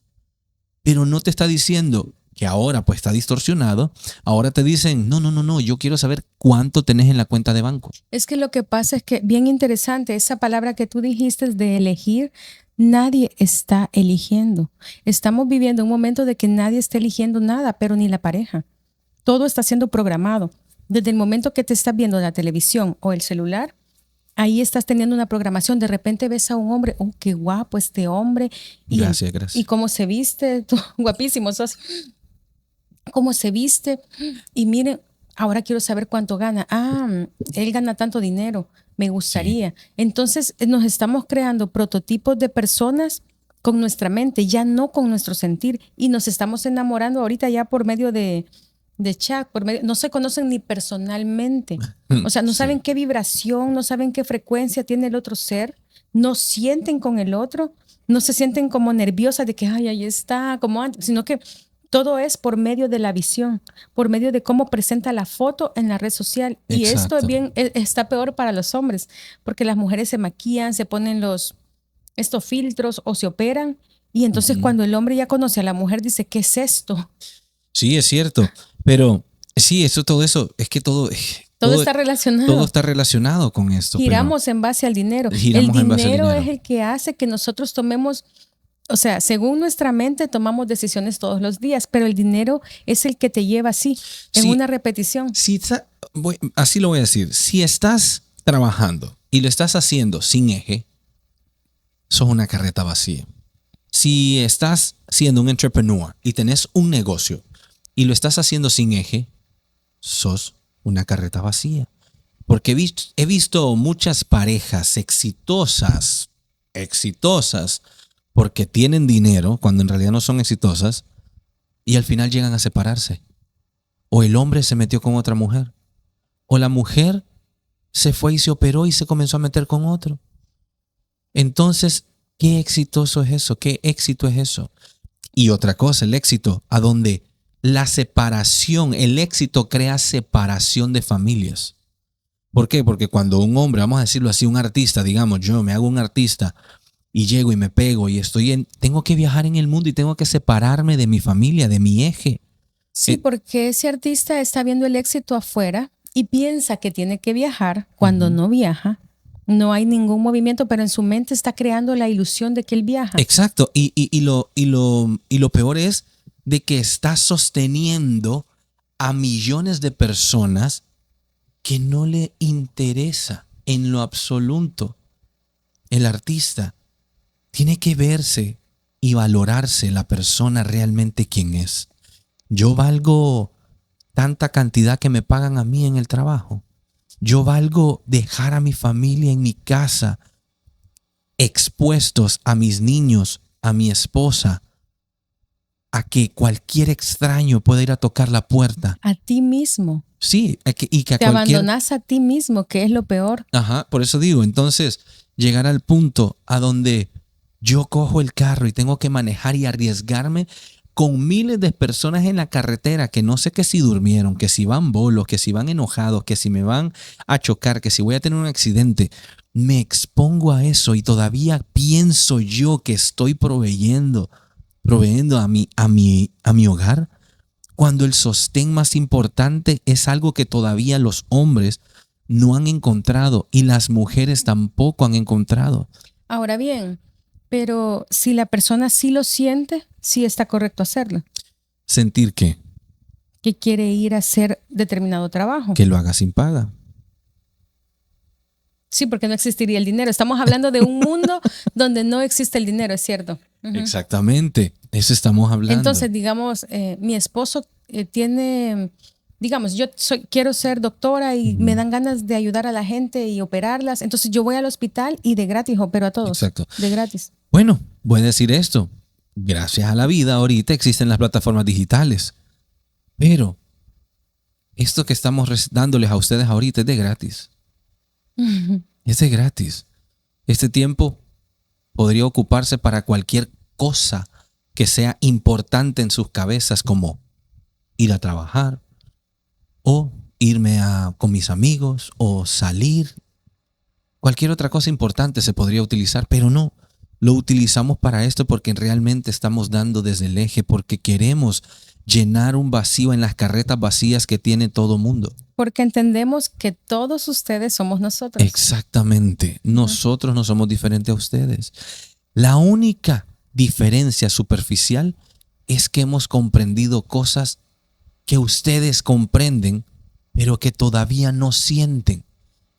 Pero no te está diciendo, que ahora pues está distorsionado, ahora te dicen, no, yo quiero saber cuánto tenés en la cuenta de banco. Es que lo que pasa es que, bien interesante, esa palabra que tú dijiste de elegir, nadie está eligiendo. Estamos viviendo un momento de que nadie está eligiendo nada, pero ni la pareja. Todo está siendo programado. Desde el momento que te estás viendo la televisión o el celular, ahí estás teniendo una programación. De repente ves a un hombre, oh, qué guapo este hombre. Gracias. Y cómo se viste, tú, guapísimo sos. Cómo se viste. Y miren, ahora quiero saber cuánto gana. Ah, él gana tanto dinero. Me gustaría. Sí. Entonces nos estamos creando prototipos de personas con nuestra mente, ya no con nuestro sentir. Y nos estamos enamorando ahorita ya por medio de chat, no se conocen ni personalmente. O sea, no saben qué vibración, no saben qué frecuencia tiene el otro ser, no sienten con el otro, no se sienten como nerviosas de que, ay, ahí está, como antes, sino que todo es por medio de la visión, por medio de cómo presenta la foto en la red social. Y Exacto. esto está peor para los hombres, porque las mujeres se maquillan, se ponen estos filtros o se operan. Y entonces cuando el hombre ya conoce a la mujer, dice, ¿qué es esto? Sí, es cierto. Pero sí, todo eso, es que todo está relacionado. Todo está relacionado con esto. Giramos en base al dinero. El dinero es el que hace que nosotros tomemos, o sea, según nuestra mente tomamos decisiones todos los días, pero el dinero es el que te lleva así, en una repetición. Sí, así lo voy a decir. Si estás trabajando y lo estás haciendo sin eje, sos una carreta vacía. Si estás siendo un entrepreneur y tenés un negocio y lo estás haciendo sin eje, sos una carreta vacía. Porque he visto muchas parejas exitosas porque tienen dinero, cuando en realidad no son exitosas, y al final llegan a separarse. O el hombre se metió con otra mujer, o la mujer se fue y se operó y se comenzó a meter con otro. Entonces, ¿qué exitoso es eso? ¿Qué éxito es eso? Y otra cosa, el éxito, a donde la separación, el éxito crea separación de familias. ¿Por qué? Porque cuando un hombre, vamos a decirlo así, un artista, digamos, yo me hago un artista y llego y me pego y tengo que viajar en el mundo y tengo que separarme de mi familia, de mi eje. Sí, porque ese artista está viendo el éxito afuera y piensa que tiene que viajar cuando no viaja. No hay ningún movimiento, pero en su mente está creando la ilusión de que él viaja. Exacto. Y lo peor es de que está sosteniendo a millones de personas que no le interesa en lo absoluto. El artista tiene que verse y valorarse la persona realmente quien es. Yo valgo tanta cantidad que me pagan a mí en el trabajo. Yo valgo dejar a mi familia en mi casa, expuestos a mis niños, a mi esposa, a que cualquier extraño pueda ir a tocar la puerta. A ti mismo. Sí, y que te abandonas a ti mismo, que es lo peor. Ajá, por eso digo, entonces llegar al punto a donde yo cojo el carro y tengo que manejar y arriesgarme con miles de personas en la carretera que no sé que si durmieron, que si van bolos, que si van enojados, que si me van a chocar, que si voy a tener un accidente. Me expongo a eso y todavía pienso yo que estoy proveyendo a mi hogar, cuando el sostén más importante es algo que todavía los hombres no han encontrado y las mujeres tampoco han encontrado. Ahora bien, pero si la persona sí lo siente, sí está correcto hacerlo. ¿Sentir qué? Que quiere ir a hacer determinado trabajo. Que lo haga sin paga. Sí, porque no existiría el dinero. Estamos hablando de un mundo donde no existe el dinero, es cierto. Exactamente, eso estamos hablando. Entonces, digamos, mi esposo tiene, digamos, quiero ser doctora y me dan ganas de ayudar a la gente y operarlas. Entonces yo voy al hospital y de gratis opero a todos. Exacto. De gratis. Bueno, voy a decir esto. Gracias a la vida ahorita existen las plataformas digitales. Pero esto que estamos dándoles a ustedes ahorita es de gratis. Es de gratis. Este tiempo podría ocuparse para cualquier cosa que sea importante en sus cabezas, como ir a trabajar o irme con mis amigos o salir. Cualquier otra cosa importante se podría utilizar, pero no lo utilizamos para esto porque realmente estamos dando desde el eje, porque queremos llenar un vacío en las carretas vacías que tiene todo mundo. Porque entendemos que todos ustedes somos nosotros. Exactamente. Nosotros no somos diferentes a ustedes. La única diferencia superficial es que hemos comprendido cosas que ustedes comprenden, pero que todavía no sienten.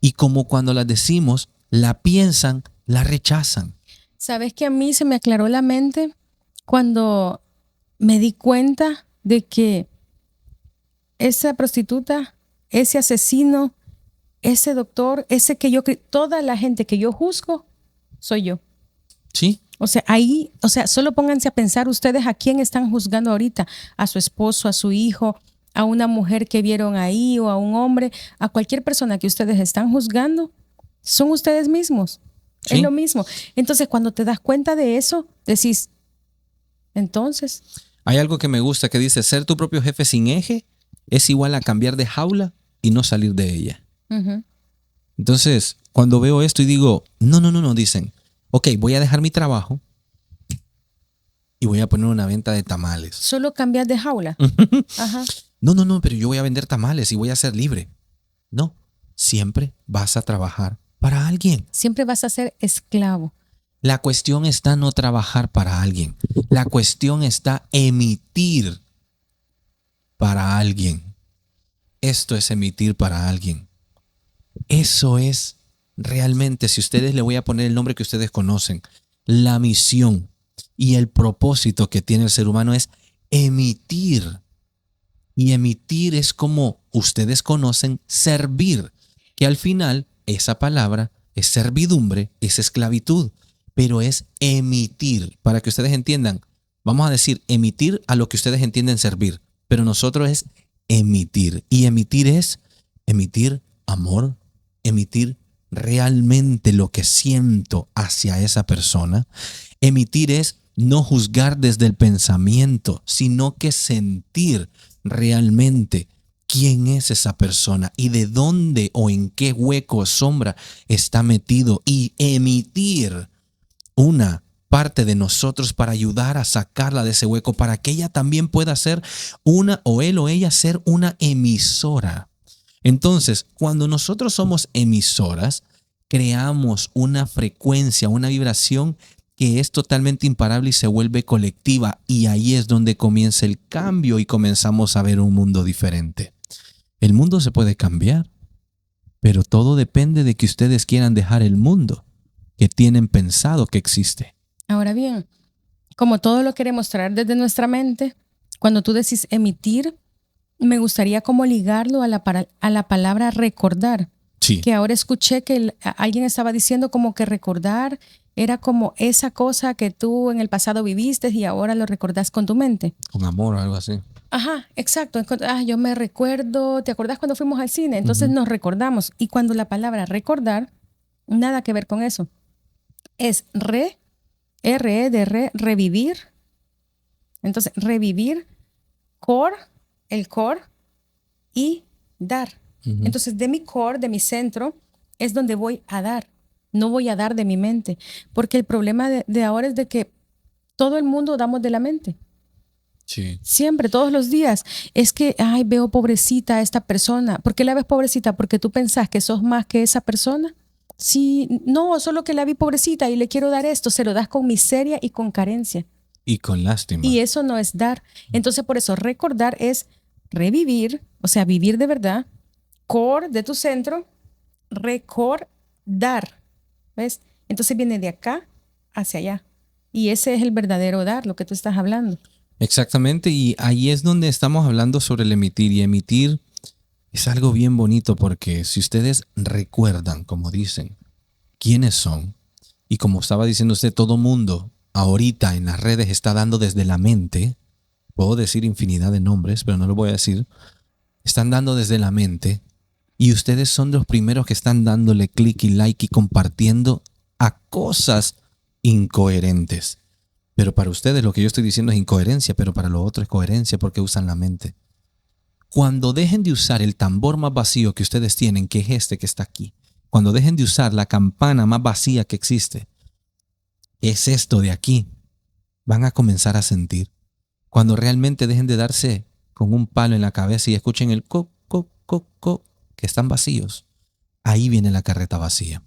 Y como cuando las decimos, la piensan, la rechazan. ¿Sabes que a mí se me aclaró la mente cuando me di cuenta de que esa prostituta, ese asesino, ese doctor, toda la gente que yo juzgo, soy yo? Sí. O sea, solo pónganse a pensar ustedes a quién están juzgando ahorita, a su esposo, a su hijo, a una mujer que vieron ahí o a un hombre, a cualquier persona que ustedes están juzgando, son ustedes mismos. Sí. Es lo mismo. Entonces, cuando te das cuenta de eso, decís, entonces. Hay algo que me gusta que dice, ser tu propio jefe sin eje es igual a cambiar de jaula y no salir de ella. Entonces, cuando veo esto y digo, no, dicen, ok, voy a dejar mi trabajo y voy a poner una venta de tamales. ¿Solo cambiar de jaula? Ajá. No, pero yo voy a vender tamales y voy a ser libre. No, siempre vas a trabajar para alguien. Siempre vas a ser esclavo. La cuestión está no trabajar para alguien. La cuestión está emitir para alguien. Esto es emitir para alguien. Eso es realmente, si ustedes le voy a poner el nombre que ustedes conocen, la misión y el propósito que tiene el ser humano es emitir. Y emitir es como ustedes conocen servir, que al final esa palabra es servidumbre, es esclavitud, pero es emitir. Para que ustedes entiendan, vamos a decir emitir a lo que ustedes entienden servir, pero nosotros es emitir. Y emitir es emitir amor, emitir realmente lo que siento hacia esa persona. Emitir es no juzgar desde el pensamiento, sino que sentir realmente quién es esa persona y de dónde o en qué hueco o sombra está metido, y emitir una parte de nosotros para ayudar a sacarla de ese hueco, para que ella también pueda ser una, o él o ella ser una emisora. Entonces, cuando nosotros somos emisoras, creamos una frecuencia, una vibración que es totalmente imparable y se vuelve colectiva, y ahí es donde comienza el cambio y comenzamos a ver un mundo diferente. El mundo se puede cambiar, pero todo depende de que ustedes quieran dejar el mundo que tienen pensado que existe. Ahora bien, como todo lo queremos traer desde nuestra mente, cuando tú decís emitir, me gustaría como ligarlo a la palabra recordar. Sí. Que ahora escuché que alguien estaba diciendo como que recordar era como esa cosa que tú en el pasado viviste y ahora lo recordás con tu mente. Con amor o algo así. Ajá, exacto. Yo me recuerdo, ¿te acordás cuando fuimos al cine? Entonces nos recordamos. Y cuando la palabra recordar, nada que ver con eso. Es R de revivir. Entonces, revivir, el core y dar. Entonces, de mi core, de mi centro, es donde voy a dar. No voy a dar de mi mente. Porque el problema de ahora es de que todo el mundo damos de la mente. Sí. Siempre, todos los días. Es que, veo pobrecita a esta persona. ¿Por qué la ves pobrecita? ¿Porque tú pensás que sos más que esa persona? Sí, no, solo que la vi pobrecita y le quiero dar esto. Se lo das con miseria y con carencia. Y con lástima. Y eso no es dar. Entonces, por eso, recordar es revivir, o sea, vivir de verdad. Core de tu centro, recordar. ¿Ves? Entonces viene de acá hacia allá. Y ese es el verdadero dar, lo que tú estás hablando. Exactamente, y ahí es donde estamos hablando sobre el emitir. Y emitir es algo bien bonito, porque si ustedes recuerdan, como dicen, quiénes son, y como estaba diciendo usted, todo mundo ahorita en las redes está dando desde la mente, puedo decir infinidad de nombres, pero no lo voy a decir, están dando desde la mente, y ustedes son los primeros que están dándole clic y like y compartiendo a cosas incoherentes. Pero para ustedes lo que yo estoy diciendo es incoherencia, pero para lo otro es coherencia, porque usan la mente. Cuando dejen de usar el tambor más vacío que ustedes tienen, que es este que está aquí, cuando dejen de usar la campana más vacía que existe, es esto de aquí, van a comenzar a sentir. Cuando realmente dejen de darse con un palo en la cabeza y escuchen el co, co, co, co, que están vacíos, ahí viene la carreta vacía.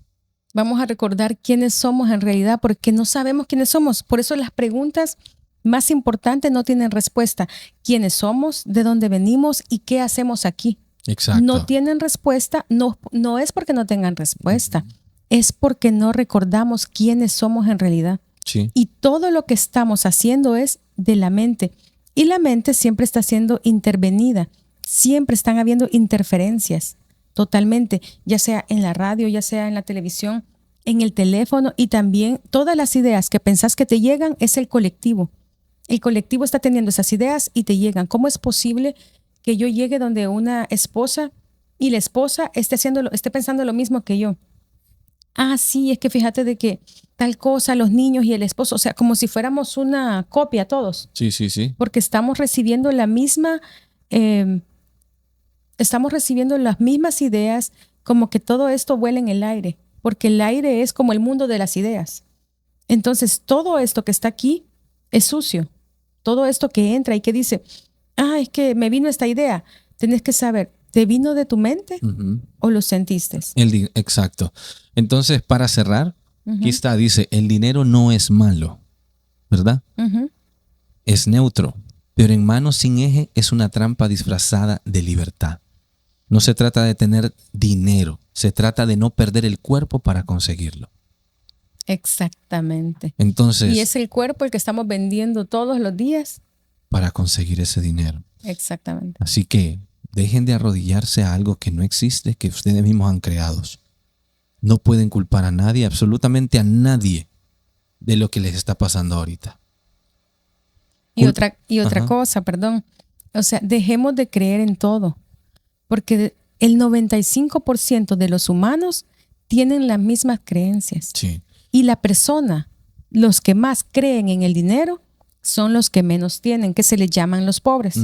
Vamos a recordar quiénes somos en realidad, porque no sabemos quiénes somos. Por eso las preguntas más importantes no tienen respuesta. ¿Quiénes somos? ¿De dónde venimos? ¿Y qué hacemos aquí? Exacto. No tienen respuesta. No es porque no tengan respuesta. Es porque no recordamos quiénes somos en realidad. Sí. Y todo lo que estamos haciendo es de la mente. Y la mente siempre está siendo intervenida. Siempre están habiendo interferencias. Totalmente. Ya sea en la radio, ya sea en la televisión, en el teléfono, y también todas las ideas que pensás que te llegan es el colectivo. El colectivo está teniendo esas ideas y te llegan. ¿Cómo es posible que yo llegue donde una esposa y la esposa esté pensando lo mismo que yo? Ah, sí, es que fíjate de que tal cosa, los niños y el esposo, o sea, como si fuéramos una copia todos. Sí, sí, sí. Porque estamos recibiendo las mismas ideas, como que todo esto vuela en el aire, porque el aire es como el mundo de las ideas. Entonces, todo esto que está aquí es sucio. Todo esto que entra y que dice, es que me vino esta idea. Tenés que saber, ¿te vino de tu mente o lo sentiste? Exacto. Entonces, para cerrar, aquí está, dice, el dinero no es malo, ¿verdad? Es neutro, pero en manos sin eje es una trampa disfrazada de libertad. No se trata de tener dinero, se trata de no perder el cuerpo para conseguirlo. Exactamente. Entonces, y es el cuerpo el que estamos vendiendo todos los días para conseguir ese dinero. Exactamente. Así que dejen de arrodillarse a algo que no existe, que ustedes mismos han creado. No pueden culpar a nadie, absolutamente a nadie, de lo que les está pasando ahorita. Y otra cosa, perdón. O sea, dejemos de creer en todo, porque el 95% de los humanos tienen las mismas creencias. Sí. Y los que más creen en el dinero, son los que menos tienen, que se les llaman los pobres.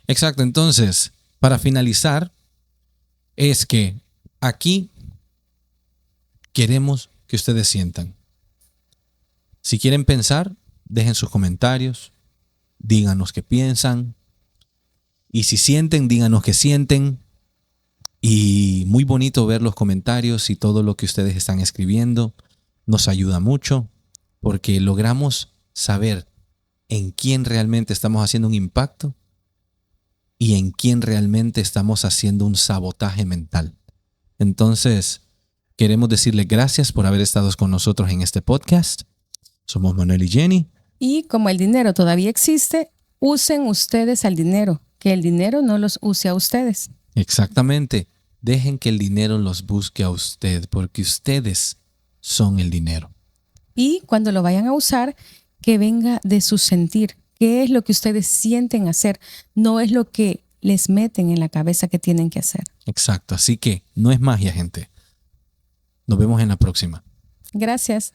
Exacto. Entonces, para finalizar, es que aquí queremos que ustedes sientan. Si quieren pensar, dejen sus comentarios, díganos qué piensan. Y si sienten, díganos qué sienten. Y muy bonito ver los comentarios y todo lo que ustedes están escribiendo. Nos ayuda mucho porque logramos saber en quién realmente estamos haciendo un impacto y en quién realmente estamos haciendo un sabotaje mental. Entonces, queremos decirles gracias por haber estado con nosotros en este podcast. Somos Manuel y Jenny. Y como el dinero todavía existe, usen ustedes al dinero, que el dinero no los use a ustedes. Exactamente. Dejen que el dinero los busque a usted, porque ustedes son el dinero. Y cuando lo vayan a usar, que venga de su sentir. ¿Qué es lo que ustedes sienten hacer? No es lo que les meten en la cabeza que tienen que hacer. Exacto. Así que no es magia, gente. Nos vemos en la próxima. Gracias.